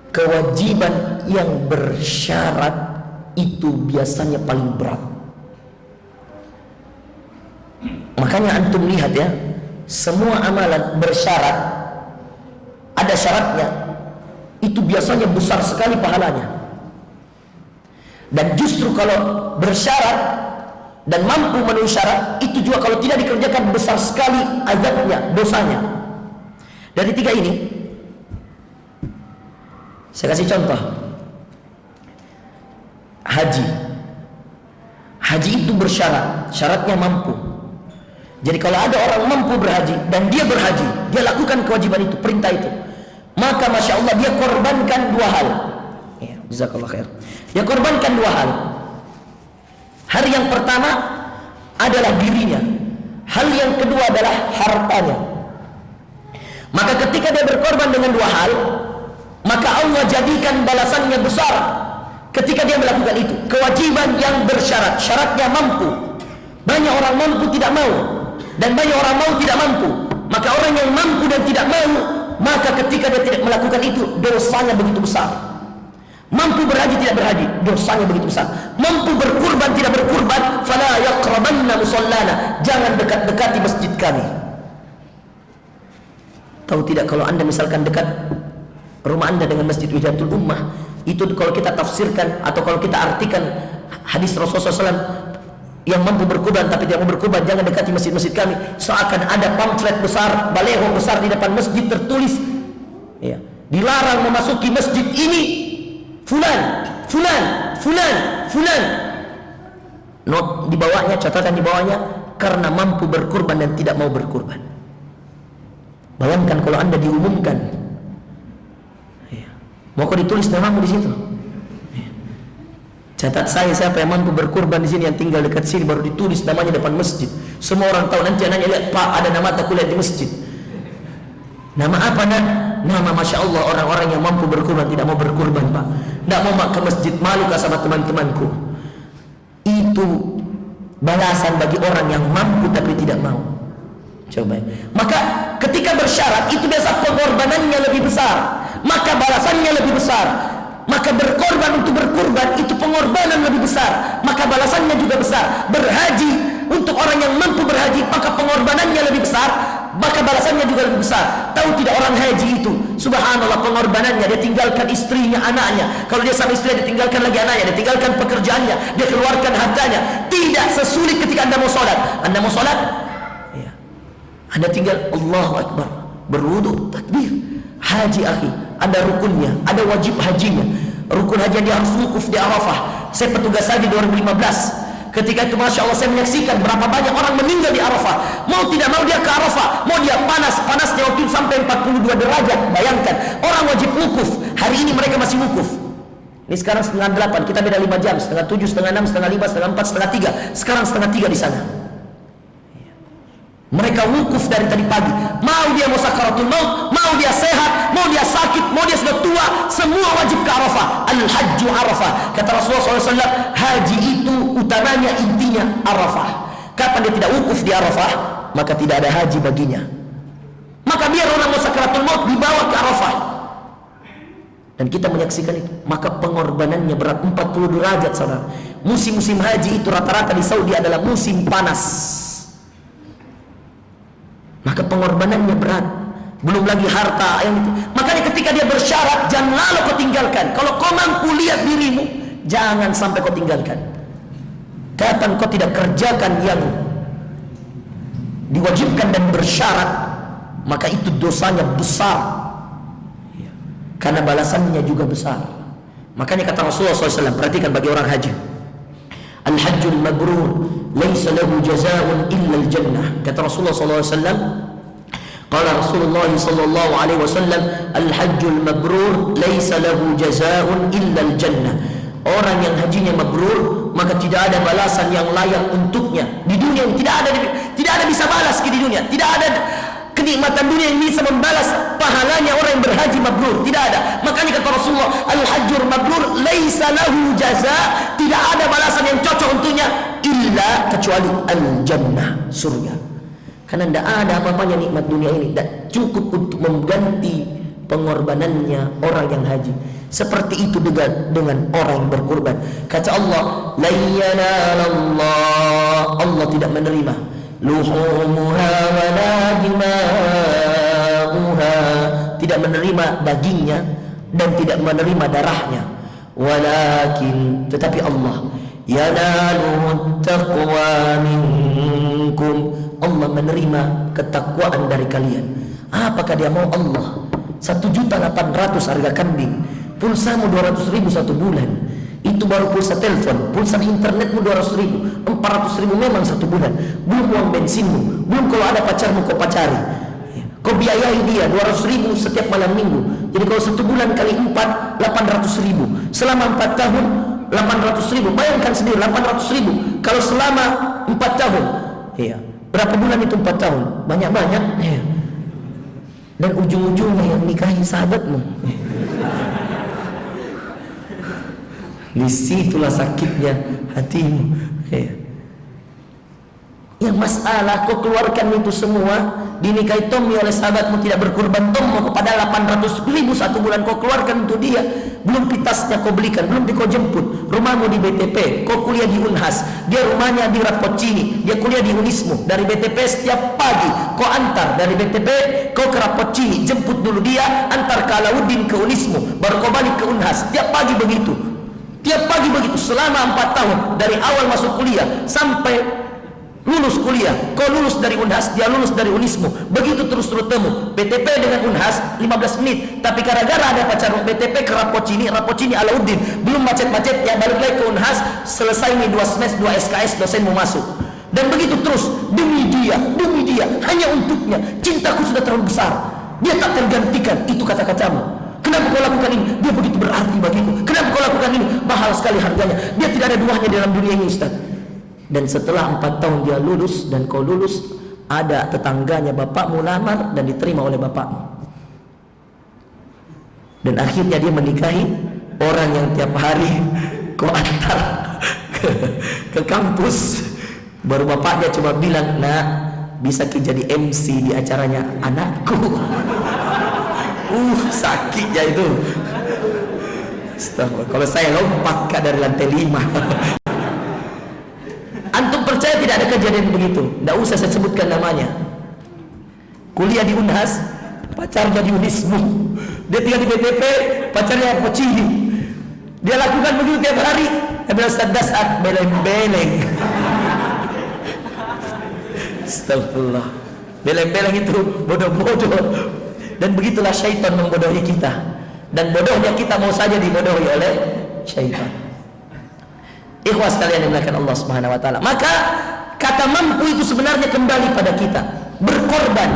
[SPEAKER 1] kewajiban yang bersyarat itu biasanya paling berat. Makanya antum lihat ya, semua amalan bersyarat, ada syaratnya, itu biasanya besar sekali pahalanya. Dan justru kalau bersyarat dan mampu memenuhi syarat, itu juga kalau tidak dikerjakan besar sekali azabnya, dosanya. Dari tiga ini, saya kasih contoh. Haji itu bersyarat, syaratnya mampu. Jadi kalau ada orang mampu berhaji dan dia berhaji, dia lakukan kewajiban itu, perintah itu, maka masya Allah dia korbankan dua hal. Ya, jazakallah khair. Dia korbankan dua hal. Hal yang pertama adalah dirinya. Hal yang kedua adalah hartanya. Maka ketika dia berkorban dengan dua hal, maka Allah jadikan balasannya besar ketika dia melakukan itu. Kewajiban yang bersyarat, syaratnya mampu. Banyak orang mampu tidak mau, dan banyak orang mau tidak mampu. Maka orang yang mampu dan tidak mau, maka ketika dia tidak melakukan itu, dosanya begitu besar. Mampu berhaji tidak berhaji, dosanya begitu besar. Mampu berkurban tidak berkurban, fala yaqrabanna musallana, jangan dekat-dekati masjid kami. Tahu tidak, kalau anda misalkan dekat rumah anda dengan Masjid Wijatul Ummah, itu kalau kita tafsirkan atau kalau kita artikan hadis Rasulullah SAW yang mampu berkurban tapi tidak mau berkurban, jangan dekati masjid-masjid kami, seakan ada pamflet besar, baleho besar di depan masjid tertulis, ya, dilarang memasuki masjid ini fulan, fulan, fulan, fulan. Not di bawahnya, catatan di bawahnya, karena mampu berkurban dan tidak mau berkurban. Bayangkan kalau anda diumumkan, mau kau ditulis namamu di situ. Catat saya siapa yang mampu berkurban di sini, yang tinggal dekat sini, baru ditulis namanya depan masjid. Semua orang tahu, nanti anaknya lihat, Pak ada nama tak kulihat di masjid. Nama apa nak? Nama masya Allah orang-orang yang mampu berkurban tidak mau berkurban Pak. Tidak mau ke masjid, malu kah sama teman-temanku. Itu balasan bagi orang yang mampu tapi tidak mau. Coba. Maka ketika bersyarat itu biasa pengorbanannya lebih besar, maka balasannya lebih besar. Maka berkorban untuk berkurban itu pengorbanan lebih besar, maka balasannya juga besar. Berhaji untuk orang yang mampu berhaji, maka pengorbanannya lebih besar, maka balasannya juga lebih besar. Tahu tidak, orang haji itu subhanallah pengorbanannya, dia tinggalkan istrinya, anaknya. Kalau dia sama istrinya, dia tinggalkan lagi anaknya, dia tinggalkan pekerjaannya, dia keluarkan hartanya. Tidak sesulit ketika anda mau sholat. Anda mau sholat, ya, anda tinggal Allahu Akbar, berwudu, takbir. Haji akhi, ada rukunnya, ada wajib hajinya. Rukun haji dia harus wukuf di Arafah. Saya petugas haji 2015. Ketika itu masya Allah saya menyaksikan berapa banyak orang meninggal di Arafah. Mau tidak mau dia ke Arafah, mau dia panasnya waktu itu sampai 42 derajat. Bayangkan, orang wajib wukuf. Hari ini mereka masih wukuf. Ini sekarang 7:30, kita beda 5 jam, 7:30, 7:30, 7:30, 7:30, 4, 7:30. Sekarang 7:30 di sana. Mereka wukuf dari tadi pagi. Mau dia mau sakaratul maut, mau dia sehat, mau dia sakit, mau dia sudah tua, semua wajib ke Arafah. Al-hajju Arafah. Kata Rasulullah SAW, haji itu utamanya, intinya Arafah. Kapan dia tidak wukuf di Arafah, maka tidak ada haji baginya. Maka biar orang mau sakaratul maut dibawa ke Arafah. Dan kita menyaksikan itu. Maka pengorbanannya berat, 40 derajat saudara. Musim-musim haji itu rata-rata di Saudi adalah musim panas. Maka pengorbanannya berat. Belum lagi harta yang itu. Makanya ketika dia bersyarat, jangan lalu kau tinggalkan. Kalau kau mampu lihat dirimu, jangan sampai kau tinggalkan. Kapan kau tidak kerjakan yang diwajibkan dan bersyarat, maka itu dosanya besar, karena balasannya juga besar. Makanya kata Rasulullah SAW, perhatikan bagi orang haji, al-hajjul mabrur laisa lahu jazaa'un illa al-jannah. Kata Rasulullah SAW, qala Rasulullah sallallahu alaihi wasallam, al-hajjul mabrur laisa lahu jazaa'un illa al-jannah. Orang yang hajinya mabrur, maka tidak ada balasan yang layak untuknya di dunia. Tidak ada bisa balas di dunia. Tidak ada kenikmatan dunia yang bisa membalas pahalanya orang yang berhaji mabrur. Tidak ada. Makanya kata Rasulullah, al-hajjul mabrur laisa lahu jazaa, tidak ada balasan yang cocok untuknya illa kecuali al-jannah, surga. Karena tidak ada apa-apanya nikmat dunia ini, tidak cukup untuk mengganti pengorbanannya orang yang haji. Seperti itu dengan orang yang berkurban. Kata Allah, la yanalallah, Allah tidak menerima luhumuha wala dima'uha, tidak menerima dagingnya dan tidak menerima darahnya, walakin, tetapi Allah, yanaluhu taqwa minkum, Allah menerima ketakwaan dari kalian. Apakah dia mau Allah 1.800.000 harga kambing, pulsamu 200.000 satu bulan, itu baru pulsa telepon, pulsa internetmu 200.000, 400.000 memang satu bulan, belum uang bensinmu, belum kalau ada pacarmu kau pacari, kau biayai dia 200.000 setiap malam minggu. Jadi kalau satu bulan kali 4, 800.000 selama 4 tahun, 800.000. Bayangkan sendiri 800.000 kalau selama 4 tahun, iya, berapa bulan itu 4 tahun? Banyak-banyak, iya. Dan ujung-ujungnya yang nikahi sahabatmu. Disitulah sakitnya hatimu, iya. Yang masalah kau keluarkan itu semua, dinikahi Tommy oleh sahabatmu, tidak berkorban Tommy kepada 800.000 satu bulan kau keluarkan untuk dia, belum pitasnya kau belikan, belum kau jemput, rumahmu di BTP, kau kuliah di Unhas, dia rumahnya di Rapocini, dia kuliah di Unismu, dari BTP setiap pagi kau antar, dari BTP kau ke Rapocini, jemput dulu dia, antar ke Alauddin ke Unismu, baru kau balik ke Unhas, setiap pagi begitu, tiap pagi begitu selama 4 tahun, dari awal masuk kuliah sampai lulus kuliah, kau lulus dari Unhas, dia lulus dari Unismu, begitu terus rutemu, BTP dengan Unhas 15 menit, tapi gara-gara ada pacar BTP ke Rapocini, Rapocini Alauddin, belum macet-macet ya, balik lagi ke Unhas, selesai nih 2 semester 2 SKS, dosenmu masuk, dan begitu terus, demi dia, hanya untuknya, cintaku sudah terlalu besar, dia tak tergantikan, itu kata-katamu. Kenapa kau lakukan ini? Dia begitu berarti bagiku. Kenapa kau lakukan ini? Mahal sekali harganya, dia tidak ada duanya dalam dunia ini, Ustaz. Dan setelah 4 tahun dia lulus dan kau lulus, ada tetangganya bapakmu lamar dan diterima oleh bapakmu. Dan akhirnya dia menikahi orang yang tiap hari kau antar ke kampus. Baru bapaknya cuma bilang, "Nak, bisa jadi MC di acaranya anakku." Sakitnya itu. Astagfirullah. Kalau saya lompat dari lantai 5. Antum percaya tidak ada kejadian begitu? Tidak usah saya sebutkan namanya. Kuliah di Unhas, pacarnya di Unismu. Dia tinggal di BTP, pacarnya Rapocini. Dia lakukan begitu tiap hari. Dia Ustaz Dasat, beleng-beleng. Astagfirullah. Beleng-beleng itu bodoh-bodoh. Dan begitulah syaitan membodohi kita. Dan bodohnya kita mau saja dibodohi oleh syaitan. Ikhwas sekalian yang dimuliakan Allah Subhanahu wa taala. Maka kata mampu itu sebenarnya kembali pada kita. Berkorban.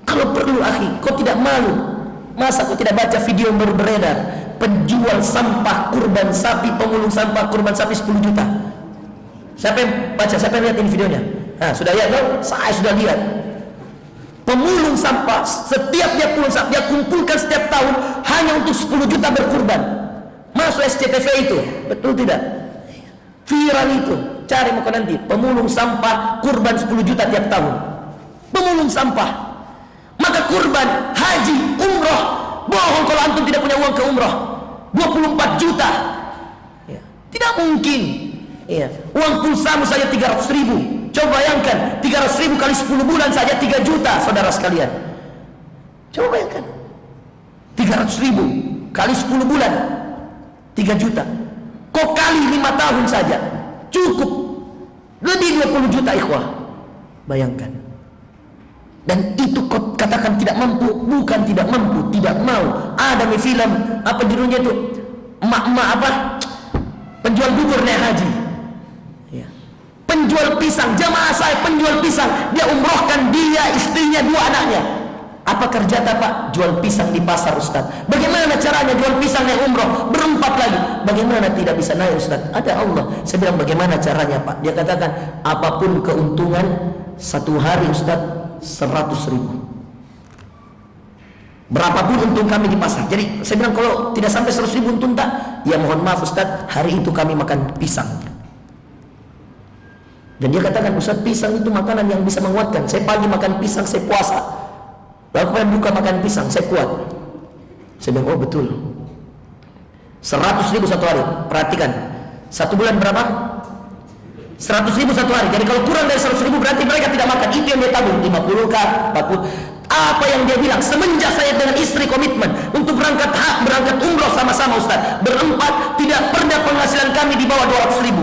[SPEAKER 1] Kalau perlu akhi, kau tidak malu. Masa kau tidak baca video yang baru beredar? Penjual sampah kurban sapi, pemulung sampah kurban sapi 10 juta. Siapa yang baca? Siapa yang lihat ini videonya? Sudah lihat kan? Saya sudah lihat. Pemulung sampah, setiap dia pulung sampah, dia kumpulkan setiap tahun hanya untuk 10 juta berkurban. Masuk SCTV itu, betul tidak? Viral itu, cari muka nanti. Pemulung sampah kurban 10 juta tiap tahun. Pemulung sampah. Maka kurban, haji, umroh, bohong kalau antum tidak punya uang ke umroh. 24 juta. Ya. Tidak mungkin. Ya. Uang pulsamu saja 300.000. Coba bayangkan, 300.000 kali 10 bulan saja 3 juta, saudara sekalian. Coba bayangkan, 300.000 kali 10 bulan 3 juta. Kok kali 5 tahun saja cukup lebih 20 juta ikhwah. Bayangkan. Dan itu kau katakan tidak mampu, bukan tidak mampu, tidak mau. Ada nih film apa judulnya itu? Emak-emak apa? Penjual bubur naik haji. Ya. Penjual pisang, jamaah saya penjual pisang, dia umrohkan dia, istrinya, 2 anaknya. Apa kerja Pak? Jual pisang di pasar Ustaz. Bagaimana caranya jual pisang yang umroh? Berempat lagi. Bagaimana tidak bisa naik Ustaz? Ada Allah. Saya bilang bagaimana caranya Pak? Dia katakan apapun keuntungan satu hari Ustaz 100.000. Berapapun untung kami di pasar. Jadi saya bilang kalau tidak sampai 100.000 untung tak? Ya mohon maaf Ustaz, hari itu kami makan pisang. Dan dia katakan Ustaz, pisang itu makanan yang bisa menguatkan. Saya pagi makan pisang, saya puasa. Lalu kemudian buka makan pisang, saya kuat. Saya bilang, oh betul. 100.000 satu hari. Perhatikan, 1 bulan berapa? 100.000 satu hari. Jadi kalau kurang dari 100.000 berarti mereka tidak makan. Itu yang dia tabung, 50 kah, 40. Apa yang dia bilang? Semenjak saya dengan istri komitmen untuk berangkat umroh sama-sama Ustaz, berempat, tidak pernah penghasilan kami di bawah 200.000.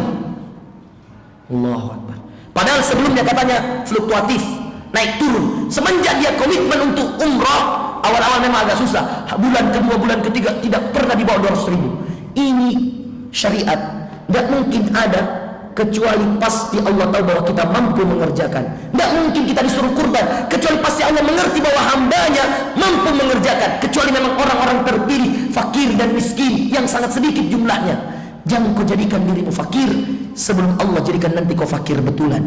[SPEAKER 1] Allahu Akbar. Padahal sebelumnya katanya fluktuatif, naik turun. Semenjak dia komitmen untuk umroh, awal-awal memang agak susah. Bulan kedua, bulan ketiga tidak pernah di bawah 200.000. Ini syariat. Tidak mungkin ada kecuali pasti Allah tahu bahwa kita mampu mengerjakan. Tidak mungkin kita disuruh kurban kecuali pasti Allah mengerti bahwa hambanya mampu mengerjakan. Kecuali memang orang-orang terpilih, fakir dan miskin yang sangat sedikit jumlahnya. Jangan kau jadikan dirimu fakir sebelum Allah jadikan nanti kau fakir betulan.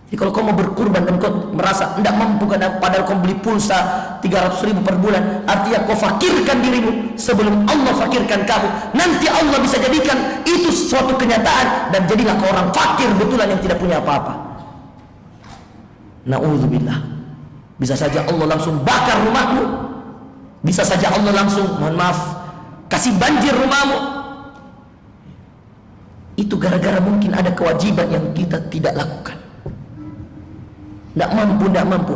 [SPEAKER 1] Jadi kalau kau mau berkurban dan kau merasa tidak mampu padahal kau beli pulsa 300.000 per bulan, artinya kau fakirkan dirimu sebelum Allah fakirkan kamu. Nanti Allah bisa jadikan itu suatu kenyataan dan jadilah kau orang fakir betulan yang tidak punya apa-apa. Na'udzubillah. Bisa saja Allah langsung bakar rumahmu. Bisa saja Allah langsung, mohon maaf, kasih banjir rumahmu. Itu gara-gara mungkin ada kewajiban yang kita tidak lakukan. Tidak mampu,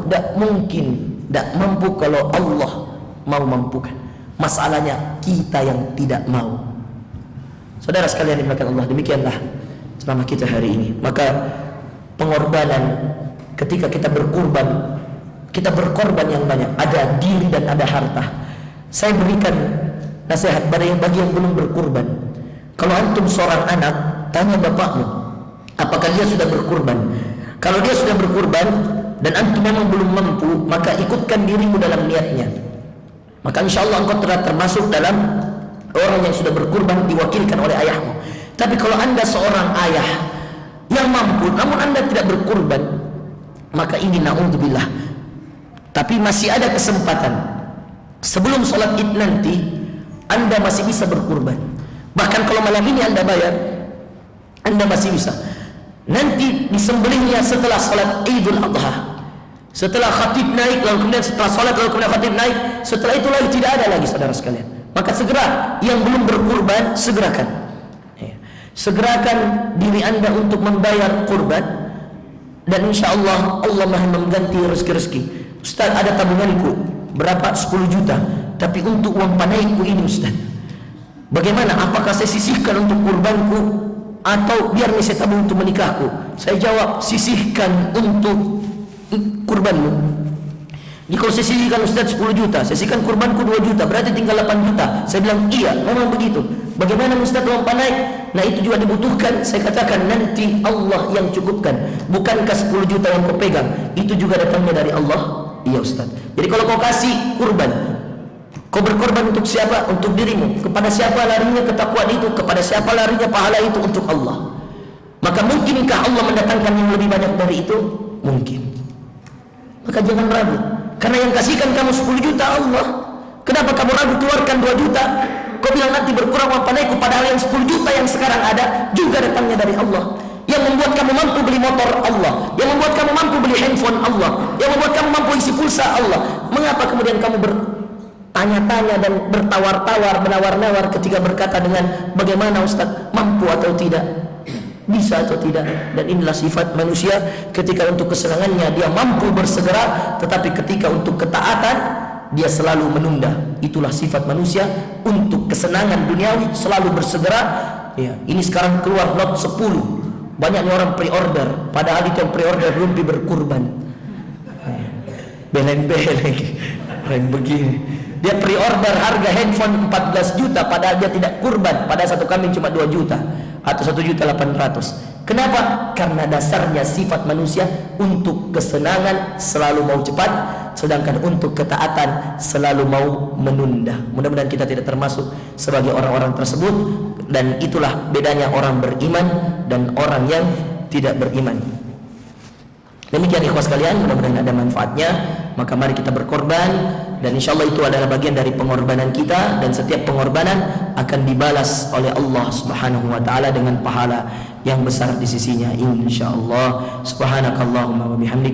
[SPEAKER 1] tidak mungkin, tidak mampu kalau Allah mau mampukan. Masalahnya kita yang tidak mau. Saudara sekalian dimuliakan Allah, demikianlah ceramah kita hari ini. Maka pengorbanan ketika kita berkorban yang banyak. Ada diri dan ada harta. Saya berikan nasihat bagi yang belum berkorban. Kalau antum seorang anak, tanya bapakmu, apakah dia sudah berkorban? Kalau dia sudah berkorban dan antum memang belum mampu, maka ikutkan dirimu dalam niatnya. Maka insya Allah engkau termasuk dalam orang yang sudah berkorban diwakilkan oleh ayahmu. Tapi kalau anda seorang ayah yang mampu namun anda tidak berkorban, maka ini na'udzubillah. Tapi masih ada kesempatan. Sebelum sholat id nanti anda masih bisa berkorban. Bahkan kalau malam ini anda bayar, anda masih bisa. Nanti disembelihnya setelah salat Idul Adha. Setelah khatib naik, lalu kemudian setelah salat, lalu kemudian khatib naik. Setelah itu lagi tidak ada lagi, saudara sekalian. Maka segera yang belum berkurban segerakan. Segerakan diri anda untuk membayar kurban. Dan insya Allah Allah Maha mengganti rezeki-rezeki. Ustaz, ada tabunganku berapa? 10 juta. Tapi untuk uang panaiku ini Ustaz, bagaimana? Apakah saya sisihkan untuk kurbanku atau biar saya tabung untuk menikahku? Saya jawab, sisihkan untuk kurbanmu. Jadi kalau saya sisihkan Ustaz 10 juta, saya sisihkan kurbanku 2 juta, berarti tinggal 8 juta. Saya bilang iya, memang begitu. Bagaimana Ustaz uang panai? Nah itu juga dibutuhkan. Saya katakan nanti Allah yang cukupkan. Bukankah 10 juta yang kau pegang itu juga datangnya dari Allah? Iya Ustaz. Jadi kalau kau kasih kurban, kau berkorban untuk siapa? Untuk dirimu. Kepada siapa larinya ketakwaan itu? Kepada siapa larinya pahala itu? Untuk Allah. Maka mungkinkah Allah mendatangkan yang lebih banyak dari itu? Mungkin. Maka jangan ragu. Karena yang kasihkan kamu 10 juta Allah. Kenapa kamu ragu keluarkan 2 juta? Kau bilang nanti berkurang uang panaiku, padahal yang 10 juta yang sekarang ada juga datangnya dari Allah. Yang membuat kamu mampu beli motor Allah. Yang membuat kamu mampu beli handphone Allah. Yang membuat kamu mampu isi pulsa Allah. Mengapa kemudian kamu tanya-tanya dan bertawar-tawar, menawar-nawar ketika berkata dengan bagaimana Ustaz, mampu atau tidak, bisa atau tidak? Dan inilah sifat manusia, ketika untuk kesenangannya dia mampu bersegera, tetapi ketika untuk ketaatan dia selalu menunda. Itulah sifat manusia, untuk kesenangan duniawi selalu bersegera. Ya, ini sekarang keluar lot 10. Banyaknya orang pre-order, padahal itu yang pre-order belum berkurban. Beleng-beleng begini. Dia pre-order harga handphone 14 juta padahal dia tidak kurban, padahal satu kambing cuma 2 juta atau 1.800.000. Kenapa? Karena dasarnya sifat manusia untuk kesenangan selalu mau cepat, sedangkan untuk ketaatan selalu mau menunda. Mudah-mudahan kita tidak termasuk sebagai orang-orang tersebut, dan itulah bedanya orang beriman dan orang yang tidak beriman. Demikian ikhwas sekalian, mudah-mudahan ada manfaatnya. Maka mari kita berkorban, dan insya Allah itu adalah bagian dari pengorbanan kita, dan setiap pengorbanan akan dibalas oleh Allah Subhanahu wa taala dengan pahala yang besar di sisinya, insya Allah. Subhanakallahumma wa bihamdika